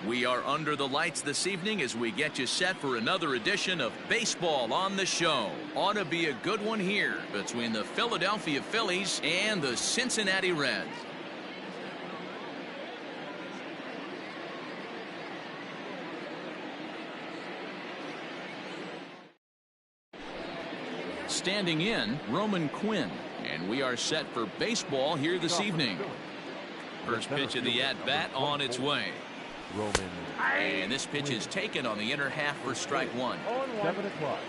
We are under the lights this evening as we get you set for another edition of Baseball on the Show. Ought to be a good one here between the Philadelphia Phillies and the Cincinnati Reds. Standing in, Roman Quinn, and we are set for baseball here this evening. First pitch of the at-bat on its way. And this pitch is taken on the inner half for strike one. 7 o'clock.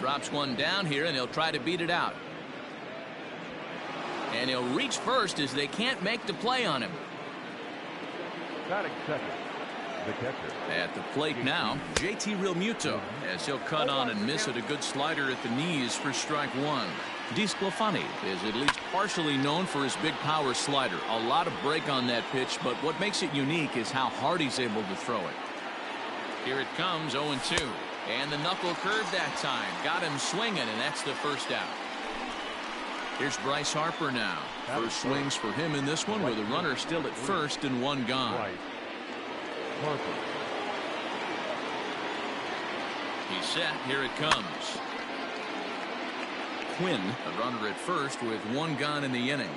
Drops one down here, and he'll try to beat it out. And he'll reach first as they can't make the play on him. Batting second, the catcher. At the plate now, JT Realmuto, as he'll cut on and miss at a good slider at the knees for strike one. DeSclafani is at least partially known for his big power slider. A lot of break on that pitch, but what makes it unique is how hard he's able to throw it. Here it comes, 0-2. And the knuckle curve that time. Got him swinging, and that's the first out. Here's Bryce Harper now. First swings for him in this one with a runner still at first and one gone. He's set. Here it comes. Quinn, a runner at first with one gone in the inning.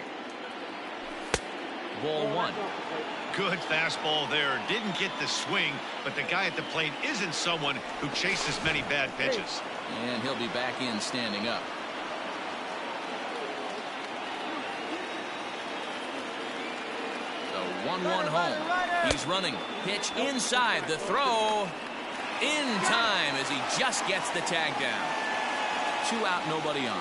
Ball one. Good fastball there. Didn't get the swing, but the guy at the plate isn't someone who chases many bad pitches. And he'll be back in standing up. The 1-1 home. He's running. Pitch inside. The throw in time as he just gets the tag down. 2 out, nobody on.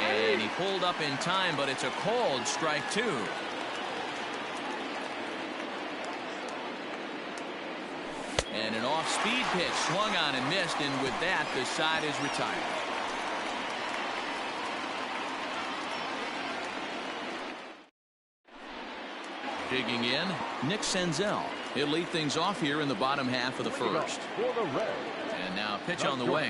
And he pulled up in time, but it's a called strike two. And an off-speed pitch swung on and missed, and with that, the side is retired. Digging in, Nick Senzel. He'll lead things off here in the bottom half of the first. And now pitch on the way.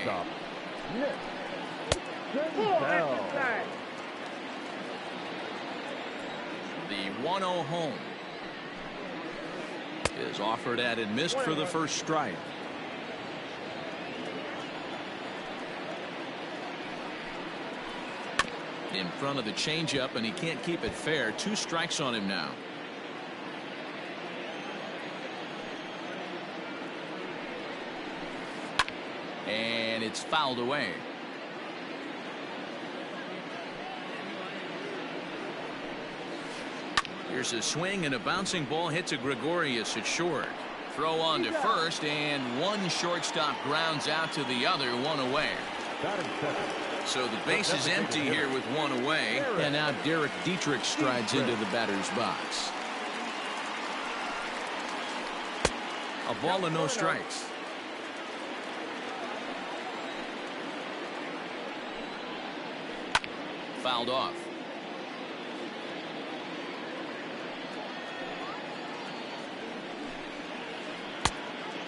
The 1-0 home is offered at and missed for the first strike. In front of the changeup, and he can't keep it fair. 2 strikes on him now. And it's fouled away. Here's a swing, and a bouncing ball hits a Gregorius at short. Throw on to first, and one shortstop grounds out to the other, 1 away. So the base is empty here with 1 away, and now Derek Dietrich strides into the batter's box. A ball and no strikes. Fouled off.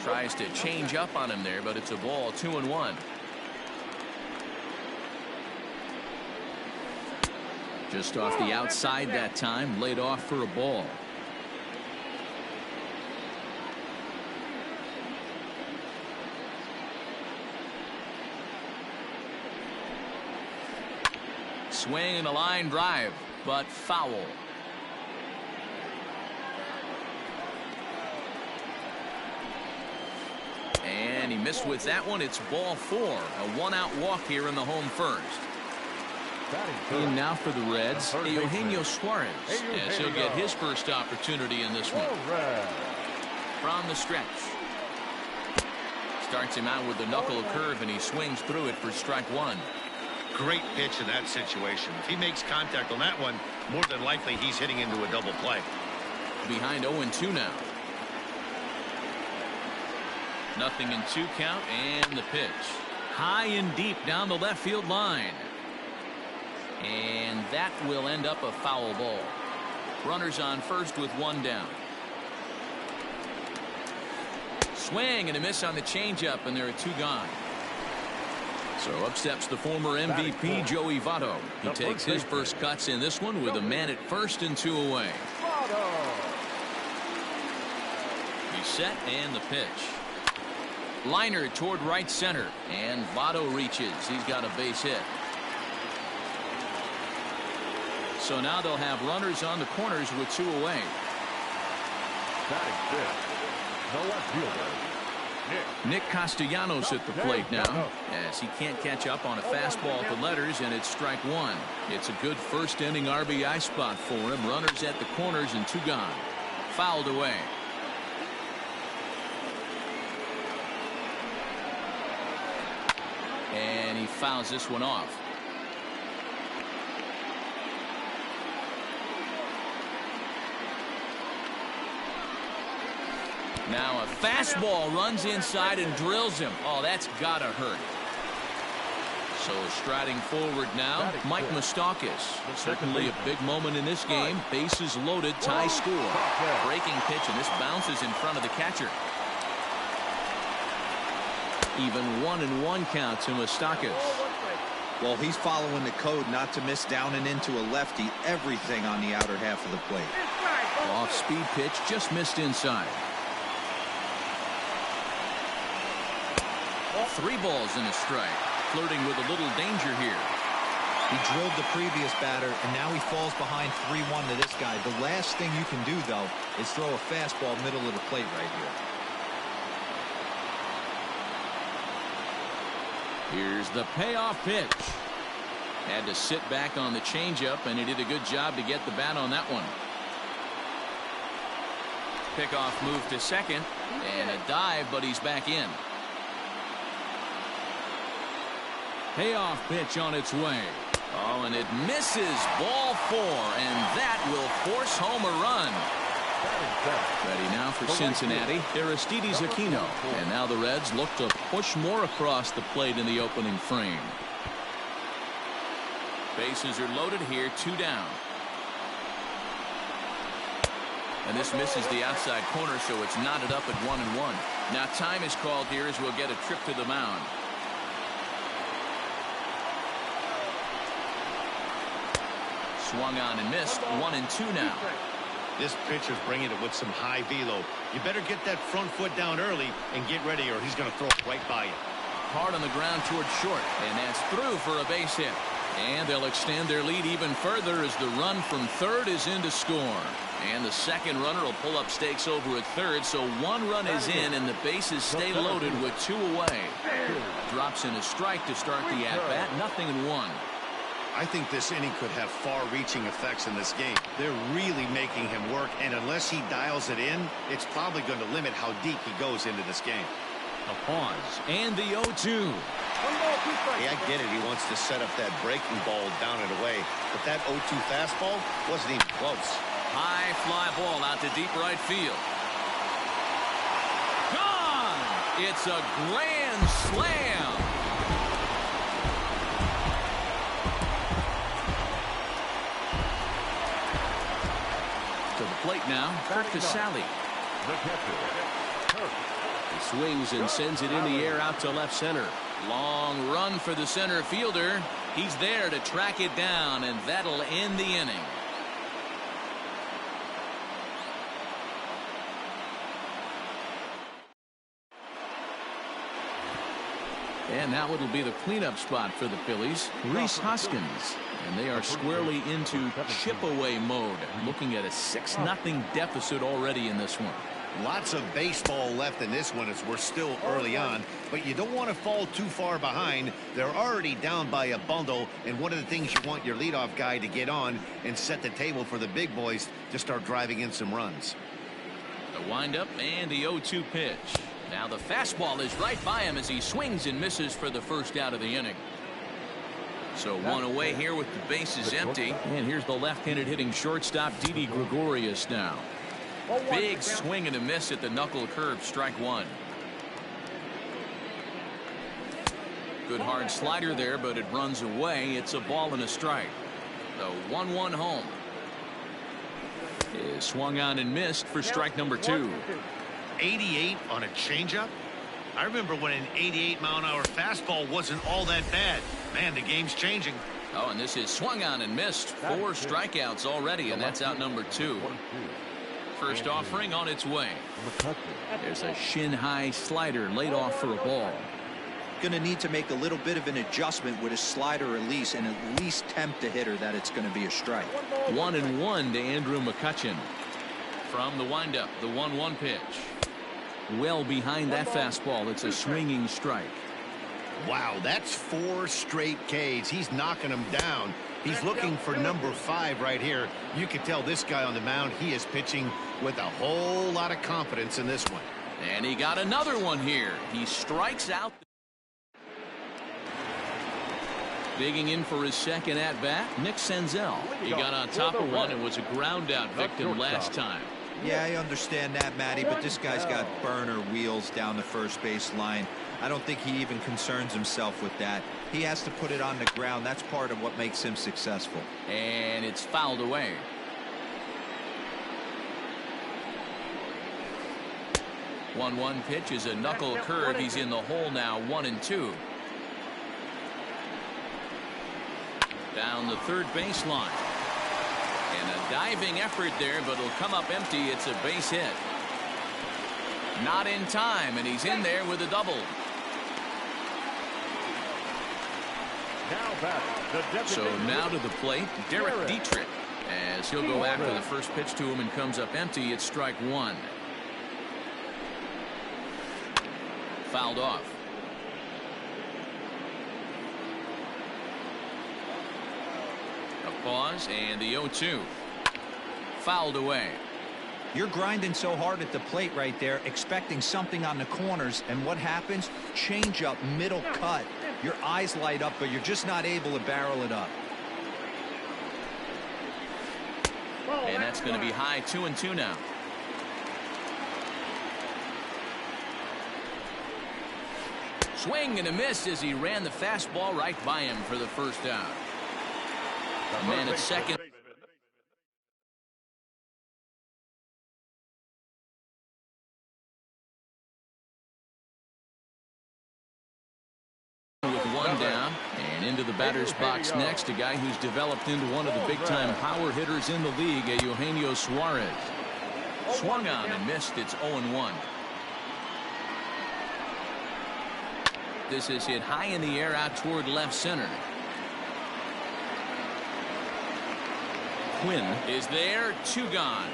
Tries to change up on him there, but it's a ball. 2-1. Just off the outside that time, laid off for a ball. Swing and a line drive, but foul. And he missed with that one. It's ball 4. A 1-out walk here in the home first. In now for the Reds, Eugenio Suarez, as he'll get his first opportunity in this one. From the stretch. Starts him out with the knuckle curve, and he swings through it for strike one. Great pitch in that situation. If he makes contact on that one, more than likely he's hitting into a double play. Behind 0-2 now. 0-2 count, and the pitch. High and deep down the left field line. And that will end up a foul ball. Runners on first with 1 down. Swing and a miss on the changeup, and there are 2 gone. So up steps the former MVP, Joey Votto. He takes his first cuts in this one with a man at first and 2 away. He's set and the pitch. Liner toward right center. And Votto reaches. He's got a base hit. So now they'll have runners on the corners with 2 away. Batting fifth, the left fielder, Nick Castellanos at the plate now, as he can't catch up on a fastball at the letters, and it's strike 1. It's a good first inning RBI spot for him. Runners at the corners and 2 gone. Fouled away. And he fouls this one off. Now a fastball runs inside and drills him. Oh, that's gotta hurt. So striding forward now, Mike Moustakas. Certainly a big moment in this game. Bases loaded, tie score. Breaking pitch, and this bounces in front of the catcher. Even 1-1 count to Moustakas. Well, he's following the code not to miss down and into a lefty. Everything on the outer half of the plate. Off-speed pitch, just missed inside. 3 balls and a strike. Flirting with a little danger here. He drilled the previous batter, and now he falls behind 3-1 to this guy. The last thing you can do, though, is throw a fastball middle of the plate right here. Here's the payoff pitch. Had to sit back on the changeup, and he did a good job to get the bat on that one. Pickoff move to second, and a dive, but he's back in. Payoff pitch on its way. Oh, and it misses. Ball 4, and that will force home a run. Ready now for Cincinnati, Aristides Aquino. And now the Reds look to push more across the plate in the opening frame. Bases are loaded here, 2 down. And this misses the outside corner, so it's knotted up at 1-1. Now time is called here as we'll get a trip to the mound. Swung on and missed. 1-2 now. This pitcher's bringing it with some high velo. You better get that front foot down early and get ready, or he's going to throw it right by you. Hard on the ground towards short, and that's through for a base hit. And they'll extend their lead even further as the run from third is in to score. And the second runner will pull up stakes over at third, so 1 run is in, and the bases stay loaded with 2 away. Drops in a strike to start the at-bat. 0-1. I think this inning could have far-reaching effects in this game. They're really making him work, and unless he dials it in, it's probably going to limit how deep he goes into this game. A pause, and the 0-2. Hey, I get it. He wants to set up that breaking ball down and away, but that 0-2 fastball wasn't even close. High fly ball out to deep right field. Gone! It's a grand slam. To the plate now, Kirk Casale. He swings and sends it in the air out to left center. Long run for the center fielder. He's there to track it down, and that'll end the inning. And now it'll be the cleanup spot for the Phillies. Rhys Hoskins. And they are squarely into chip-away mode, looking at a 6-0 deficit already in this one. Lots of baseball left in this one as we're still early on, but you don't want to fall too far behind. They're already down by a bundle, and one of the things you want your leadoff guy to get on and set the table for the big boys to start driving in some runs. The windup and the 0-2 pitch. Now the fastball is right by him as he swings and misses for the first out of the inning. So 1 away here with the bases empty. And here's the left-handed hitting shortstop, Didi Gregorius now. Big swing and a miss at the knuckle curve, strike 1. Good hard slider there, but it runs away. It's a ball and a strike. The 1-1 home is swung on and missed for strike number 2. 88 on a changeup. I remember when an 88-mile-an-hour fastball wasn't all that bad. Man, the game's changing. Oh, and this is swung on and missed. 4 strikeouts already, and that's out number 2. First offering on its way. There's a shin-high slider laid off for a ball. Going to need to make a little bit of an adjustment with his slider release and at least tempt the hitter that it's going to be a strike. 1-1 to Andrew McCutchen. From the windup, the 1-1 pitch. Well behind that fastball. It's a swinging strike. Wow, that's 4 straight Ks. He's knocking them down. He's looking for number 5 right here. You can tell this guy on the mound, he is pitching with a whole lot of confidence in this one. And he got another one here. He strikes out. Digging in for his second at-bat, Nick Senzel. He got on top of one and was a ground-out victim last time. Yeah, I understand that, Matty, but this guy's got burner wheels down the first base line. I don't think he even concerns himself with that. He has to put it on the ground. That's part of what makes him successful. And it's fouled away. One pitch is a knuckle curve. He's in the hole now, 1-2. Down the third baseline. And a diving effort there, but it'll come up empty. It's a base hit. Not in time, and he's in there with a double. So now to the plate, Derek Dietrich, as he'll go after the first pitch to him and comes up empty. It's strike 1. Fouled off. A pause and the 0-2. Fouled away. You're grinding so hard at the plate right there, expecting something on the corners, and what happens? Change up, middle cut. Your eyes light up, but you're just not able to barrel it up. And that's going to be high, 2-2 now. Swing and a miss as he ran the fastball right by him for the first out. A man at second. With one down, and into the batter's box next, a guy who's developed into one of the big-time power hitters in the league, Eugenio Suarez. Swung on and missed. It's 0-1. This is hit high in the air out toward left center. Quinn is there, 2 gone.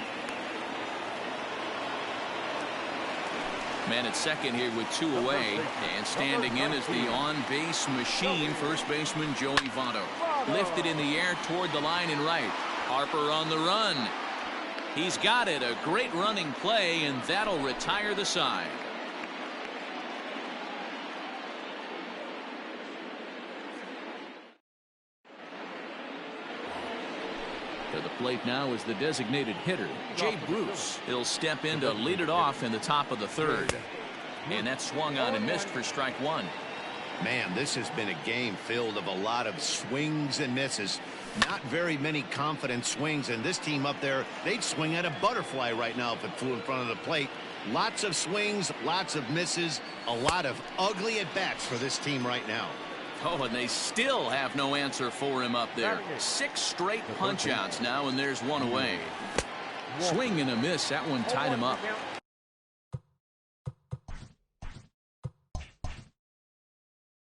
Man at second here with 2 away, and standing in is the on-base machine, first baseman Joey Votto. Lifted in the air toward the line and right. Harper on the run. He's got it, a great running play, and that'll retire the side. To the plate now is the designated hitter, Jay Bruce. He'll step in to lead it off in the top of the third. And that's swung on and missed for strike 1. Man, this has been a game filled of a lot of swings and misses. Not very many confident swings, and this team up there, they'd swing at a butterfly right now if it flew in front of the plate. Lots of swings, lots of misses, a lot of ugly at-bats for this team right now. Oh, and they still have no answer for him up there. 6 straight punch-outs now, and there's 1 away. Swing and a miss. That one tied him up.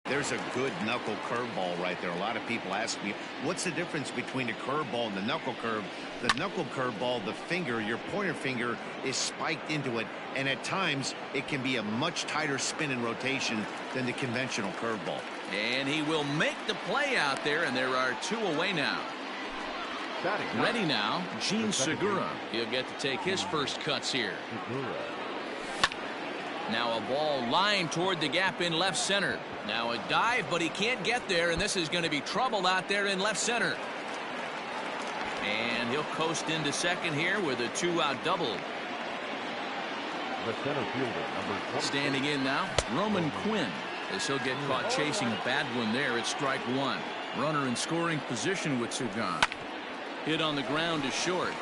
There's a good knuckle curveball right there. A lot of people ask me, what's the difference between a curveball and the knuckle curve? The knuckle curveball, the finger, your pointer finger is spiked into it, and at times it can be a much tighter spin and rotation than the conventional curveball. And he will make the play out there, and there are 2 away now. Ready now, Gene Segura. He'll get to take his first cuts here. Now a ball lined toward the gap in left center. Now a dive, but he can't get there, and this is going to be trouble out there in left center. And he'll coast into second here with a 2-out double. The center fielder, number 20. Standing in now, Roman Quinn, as he'll get caught chasing a bad one there at strike 1. Runner in scoring position with 2 gone. Hit on the ground is short.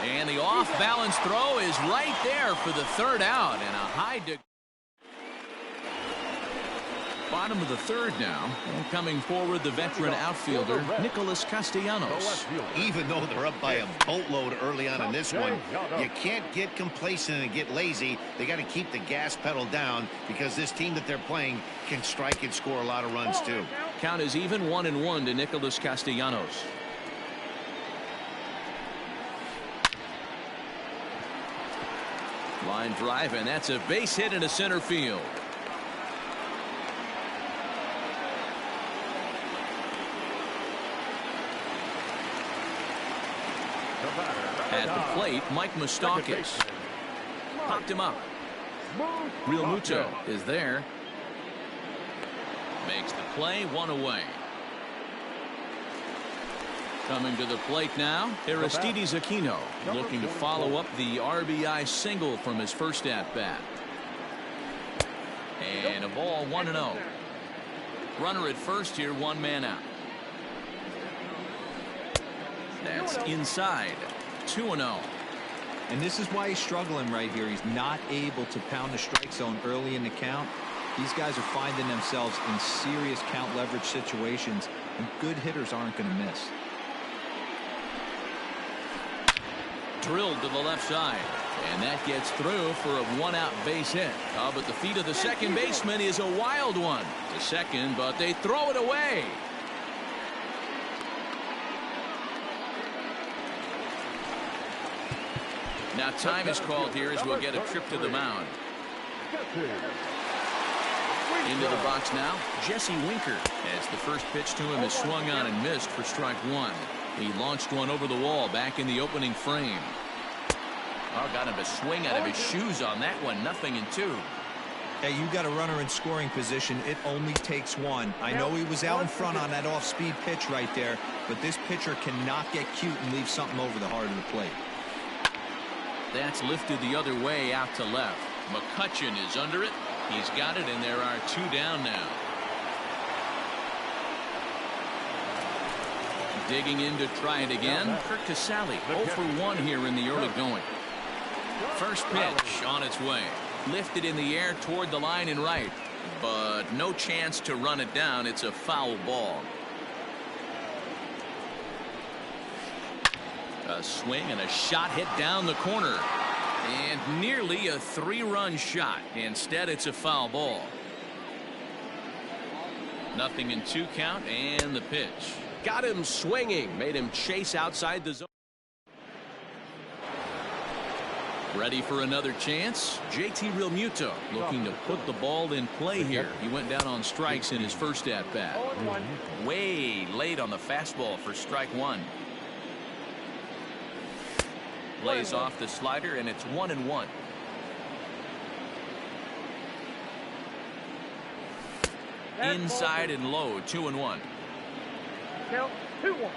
And the off-balance throw is right there for the third out, and a high bottom of the third now. And coming forward, the veteran outfielder, Nicholas Castellanos. Even though they're up by a boatload early on in this one, you can't get complacent and get lazy. They got to keep the gas pedal down because this team that they're playing can strike and score a lot of runs too. Count is even 1-1 to Nicholas Castellanos. Line drive, and that's a base hit into center field. At the plate, Mike Moustakas popped him up. Real Muto is there. Makes the play, 1 away. Coming to the plate now, Aristides Aquino looking to follow up the RBI single from his first at-bat. And a ball, 1-0. Runner at first here, 1 man out. That's inside, 2-0. And this is why he's struggling right here. He's not able to pound the strike zone early in the count. These guys are finding themselves in serious count leverage situations, and good hitters aren't going to miss. Drilled to the left side, and that gets through for a 1-out base hit. But the feet of the second baseman is a wild one to second, but they throw it away. Now time is called here as we'll get a trip to the mound. Into the box now, Jesse Winker, as the first pitch to him is swung on and missed for strike 1. He launched one over the wall back in the opening frame. Oh, got him a swing out of his shoes on that one. 0-2. Hey, you got a runner in scoring position. It only takes one. I know he was out in front on that off-speed pitch right there, but this pitcher cannot get cute and leave something over the heart of the plate. That's lifted the other way out to left. McCutchen is under it. He's got it, and there are 2 down now. Digging in to try it again. Kirk Casale 0 for 1 here in the early going. First pitch on its way. Lifted in the air toward the line and right, but no chance to run it down. It's a foul ball. A swing and a shot hit down the corner. And nearly a 3-run shot. Instead, it's a foul ball. 0-2 count, and the pitch. Got him swinging. Made him chase outside the zone. Ready for another chance. JT Realmuto looking to put the ball in play here. He went down on strikes in his first at-bat. Way late on the fastball for strike 1. Lays off the slider, and it's 1-1. Inside and low, 2-1. Count 2-1.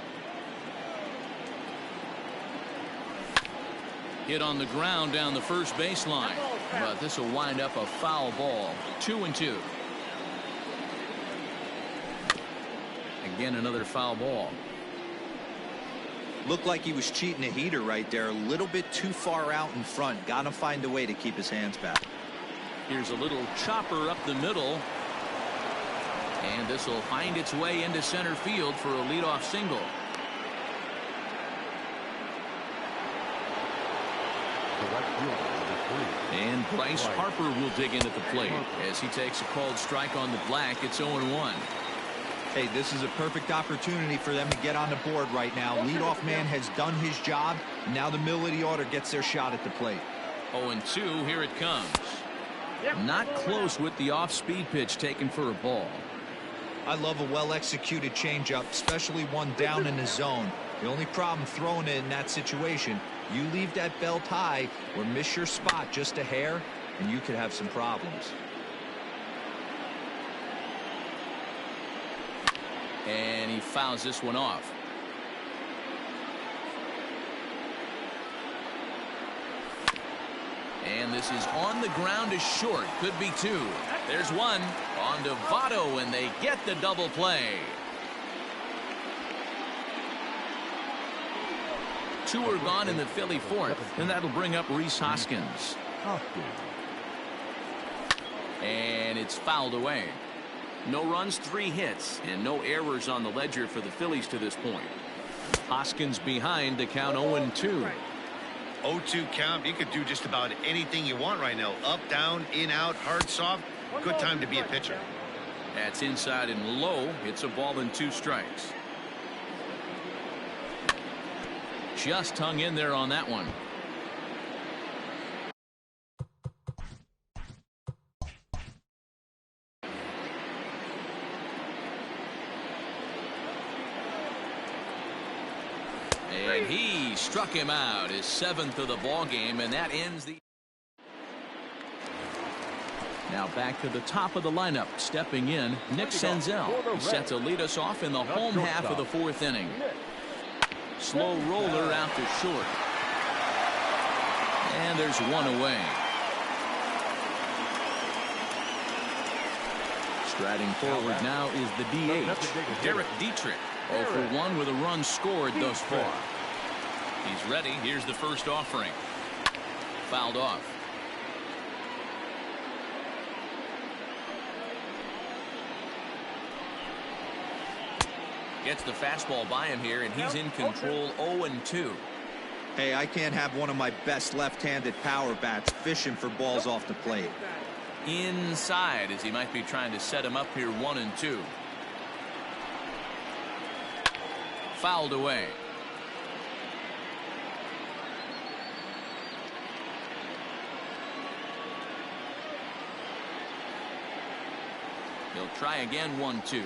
Hit on the ground down the first baseline, but this will wind up a foul ball. 2-2. Again, another foul ball. Looked like he was cheating a heater right there. A little bit too far out in front. Got to find a way to keep his hands back. Here's a little chopper up the middle. And this will find its way into center field for a leadoff single. And Bryce Harper will dig in at the plate as he takes a called strike on the black. It's 0-1. Hey, this is a perfect opportunity for them to get on the board right now. Leadoff man has done his job. Now the middle of the order gets their shot at the plate. 0-2. Here it comes. Not close with the off-speed pitch taken for a ball. I love a well-executed changeup, especially one down in the zone. The only problem throwing it in that situation, you leave that belt high or miss your spot just a hair, and you could have some problems. And he fouls this one off. And this is on the ground is short. Could be 2. There's one on to Votto, and they get the double play. Two are gone in the Philly fourth, and that'll bring up Rhys Hoskins. And it's fouled away. No runs, 3 hits, and no errors on the ledger for the Phillies to this point. Hoskins behind to count 0-2. 0-2 count. You could do just about anything you want right now. Up, down, in, out, hard, soft. Good time to be a pitcher. That's inside and low. It's a ball and 2 strikes. Just hung in there on that one. And he struck him out, his 7th of the ball game, and that ends the. Now back to the top of the lineup, stepping in, Nick Senzel. He set to lead us off in the home half of the 4th inning. Slow roller out to short. And there's one away. Striding forward now is the DH, Derek Dietrich. 0 for 1 with a run scored thus far. He's ready. Here's the first offering. Fouled off. Gets the fastball by him here, and he's in control. 0-2. Hey, I can't have one of my best left-handed power bats fishing for balls off the plate. Inside, as he might be trying to set him up here. 1-2. Fouled away. He'll try again. 1-2.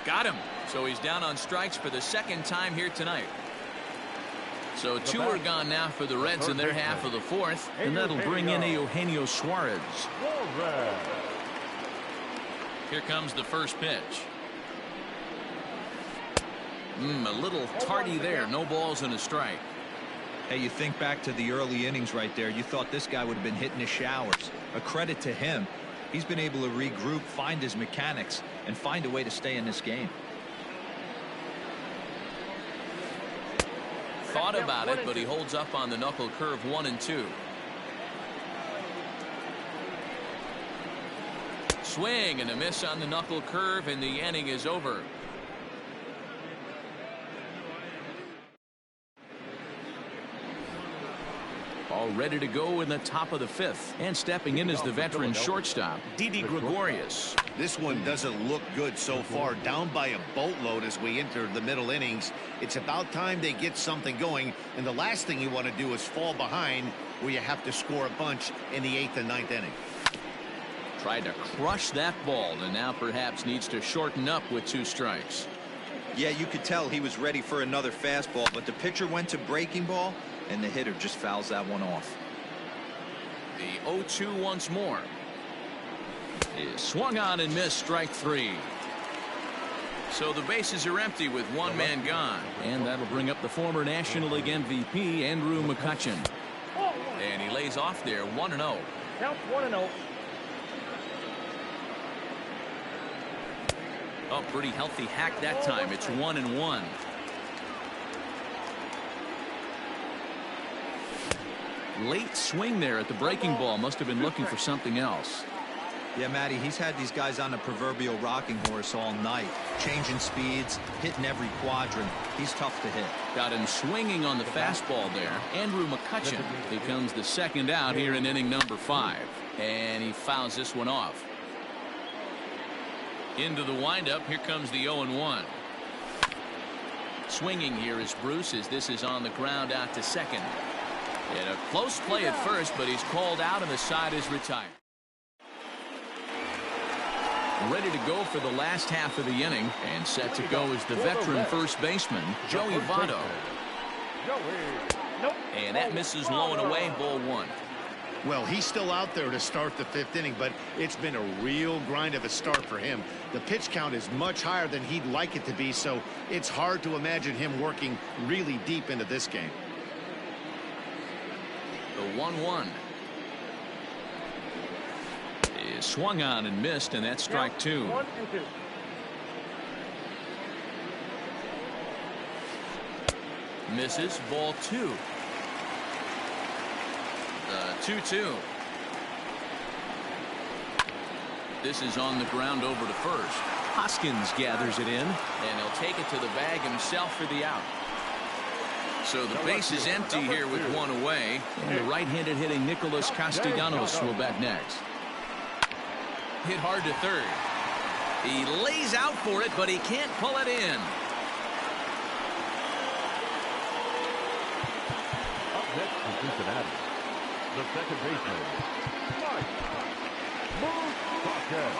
Got him. So he's down on strikes for the 2nd time here tonight. So 2 are gone now for the Reds in their half of the 4th, and that'll bring in Eugenio Suarez. Here comes the first pitch. A little tardy there. No balls and a strike. Hey, you think back to the early innings right there. You thought this guy would have been hitting his showers. A credit to him. He's been able to regroup, find his mechanics, and find a way to stay in this game. Thought about it, but he holds up on the knuckle curve. 1-2. Swing and a miss on the knuckle curve, and the inning is over. All ready to go in the top of the 5th, and stepping in is the veteran shortstop, Didi Gregorius. This one doesn't look good so far. Down by a boatload as we enter the middle innings. It's about time they get something going, and the last thing you want to do is fall behind where you have to score a bunch in the 8th and 9th inning. Tried to crush that ball, and now perhaps needs to shorten up with 2 strikes. Yeah, you could tell he was ready for another fastball, but the pitcher went to breaking ball, and the hitter just fouls that one off. The 0-2 once more. Is swung on and missed. Strike 3. So the bases are empty with 1 man gone, and that'll bring up the former National League MVP Andrew McCutchen. And he lays off there. 1-0. Count 1-0. Oh, pretty healthy hack that time. It's 1-1. Late swing there at the breaking ball. Must have been looking for something else. Yeah, Matty, he's had these guys on a proverbial rocking horse all night, changing speeds, hitting every quadrant. He's tough to hit. Got him swinging on the fastball there. Andrew McCutchen becomes the 2nd out here in inning number 5, and he fouls this one off. Into the windup. Here comes the 0-1. Swinging here is Bruce, as this is on the ground out to 2nd. And a close play at first, but he's called out and the side is retired. Ready to go for the last half of the inning, and set to go is the veteran first baseman, Joey Votto. And that misses low and away. Ball 1. Well, he's still out there to start the 5th inning, but it's been a real grind of a start for him. The pitch count is much higher than he'd like it to be, so it's hard to imagine him working really deep into this game. The 1-1 is swung on and missed, and that's strike 2. 1-2. Misses. Ball 2. 2-2. This is on the ground over to first. Hoskins gathers it in. And he'll take it to the bag himself for the out. So the base is empty here with one away. And the right-handed hitting Nicholas Castellanos will bat next. Hit hard to third. He lays out for it, but he can't pull it in. Up next to Cincinnati, the second baseman, Mike Moustakas.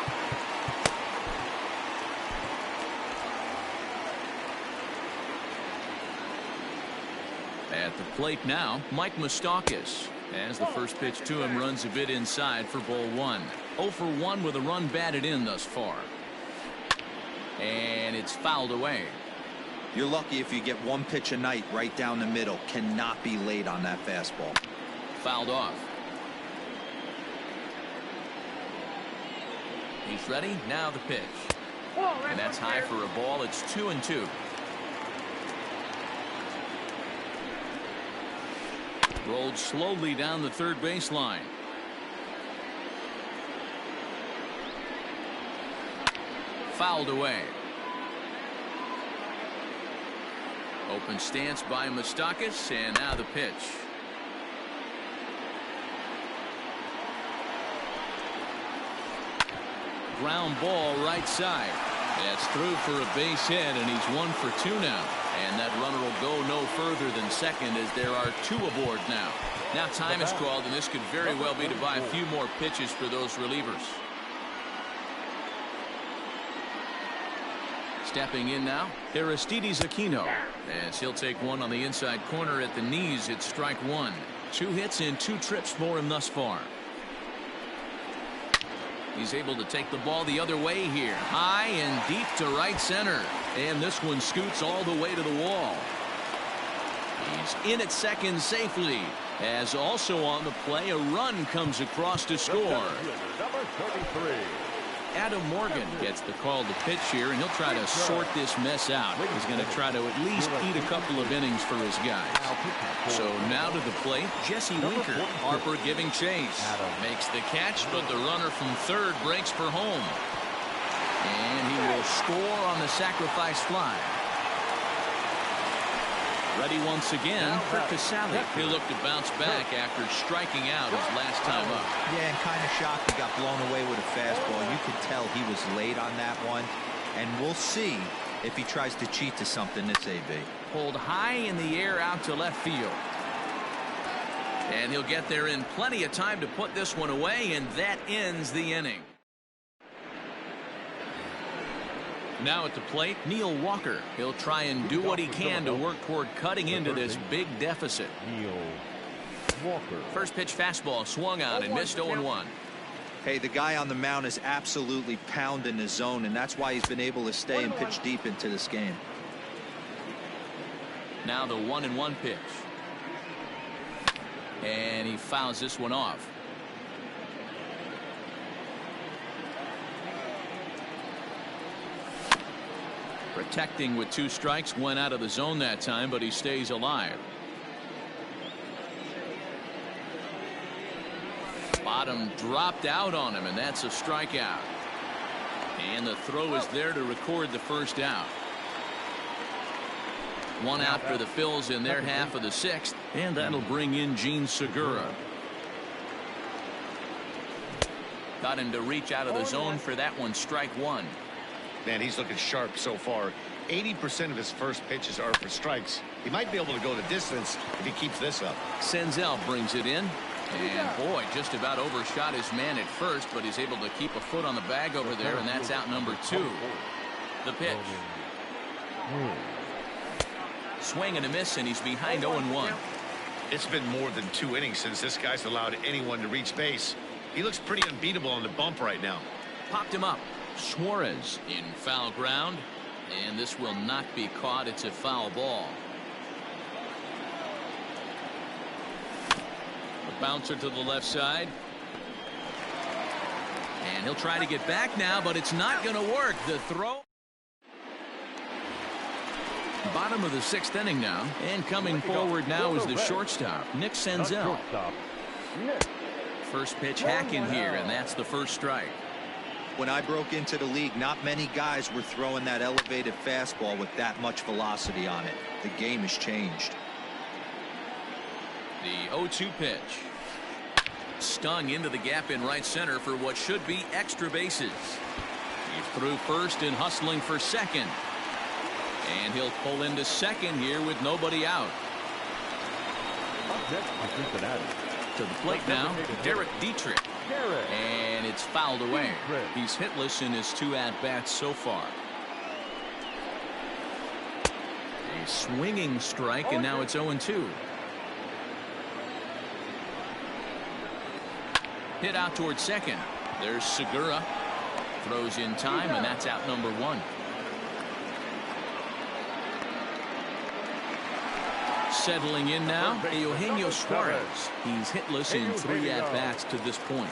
At the plate now, Mike Moustakas. As the first pitch to him runs a bit inside for ball 1. 0 for 1 with a run batted in thus far. And it's fouled away. You're lucky if you get one pitch a night right down the middle. Cannot be late on that fastball. Fouled off. He's ready. Now the pitch. And that's high for a ball. It's 2-2. Rolled slowly down the third baseline. Fouled away. Open stance by Moustakas, and now the pitch. Ground ball right side. That's through for a base hit, and he's 1 for 2 now. And that runner will go no further than second as there are 2 aboard now. Now time is called, and this could very well be to buy a few more pitches for those relievers. Stepping in now, Aristides Aquino. As he'll take one on the inside corner at the knees. It's strike 1. 2 hits in 2 trips for him thus far. He's able to take the ball the other way here. High and deep to right center. And this one scoots all the way to the wall. He's in at second safely. As also on the play, a run comes across to score. Number 33. Adam Morgan gets the call to pitch here, and he'll try to sort this mess out. He's going to try to at least eat a couple of innings for his guys. So now to the plate, Jesse Winker. Harper giving chase. Makes the catch, but the runner from third breaks for home. And he will score on the sacrifice fly. Ready once again for Casale. He'll look to bounce back after striking out his last time up. Yeah, and kind of shocked he got blown away with a fastball. You could tell he was late on that one. And we'll see if he tries to cheat to something this AB. Pulled high in the air out to left field. And he'll get there in plenty of time to put this one away, and that ends the inning. Now at the plate, Neil Walker. He'll try and do what he can to work toward cutting into this big deficit. Neil Walker. First pitch fastball swung on and missed 0-1. Hey, the guy on the mound is absolutely pounding the zone, and that's why he's been able to stay and pitch deep into this game. Now the 1-1 pitch. And he fouls this one off. Protecting with 2 strikes, went out of the zone that time, but he stays alive. Bottom dropped out on him, and that's a strikeout. And the throw is there to record the first out. 1 out for the Phils in their half of the 6th, and that'll bring in Gene Segura. Got him to reach out of the zone for that one, strike 1. Man, he's looking sharp so far. 80% of his first pitches are for strikes. He might be able to go the distance if he keeps this up. Senzel brings it in. And boy, just about overshot his man at first, but he's able to keep a foot on the bag over there, and that's out number 2. The pitch. Swing and a miss, and he's behind 0-1. It's been more than 2 innings since this guy's allowed anyone to reach base. He looks pretty unbeatable on the bump right now. Popped him up. Suarez in foul ground, and this will not be caught. It's a foul ball. A bouncer to the left side, and he'll try to get back now, but it's not going to work. The throw. Bottom of the 6th inning now, and coming forward now is the shortstop, Nick Senzel. First pitch hack in here, and that's the first strike. When I broke into the league, not many guys were throwing that elevated fastball with that much velocity on it. The game has changed. The 0-2 pitch. Stung into the gap in right center for what should be extra bases. He's through first and hustling for second. And he'll pull into second here with nobody out. To the plate now, Derek Dietrich. And it's fouled away. He's hitless in his 2 at-bats so far. A swinging strike, and now it's 0-2. Hit out towards second. There's Segura. Throws in time, and that's out number 1. Settling in now, Eugenio Suarez. He's hitless in 3 at-bats to this point.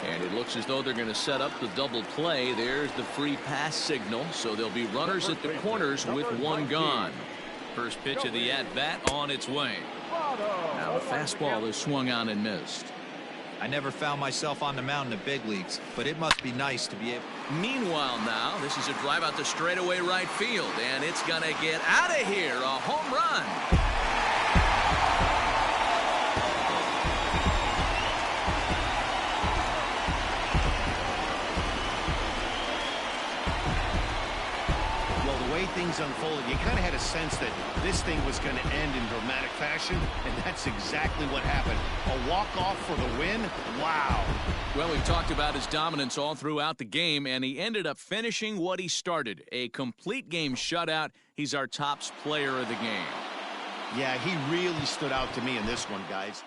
And it looks as though they're going to set up the double play. There's the free pass signal, so there'll be runners at the corners with 1 gone. First pitch of the at-bat on its way. Now a fastball is swung on and missed. I never found myself on the mound in the big leagues, but it must be nice to be able. Meanwhile now, this is a drive out to straightaway right field, and it's going to get out of here. A home run. Things unfolded, you kind of had a sense that this thing was going to end in dramatic fashion, and that's exactly what happened. A walk-off for the win. Wow. Well, we've talked about his dominance all throughout the game, and he ended up finishing what he started. A complete game shutout. He's our top player of the game. Yeah, he really stood out to me in this one, guys.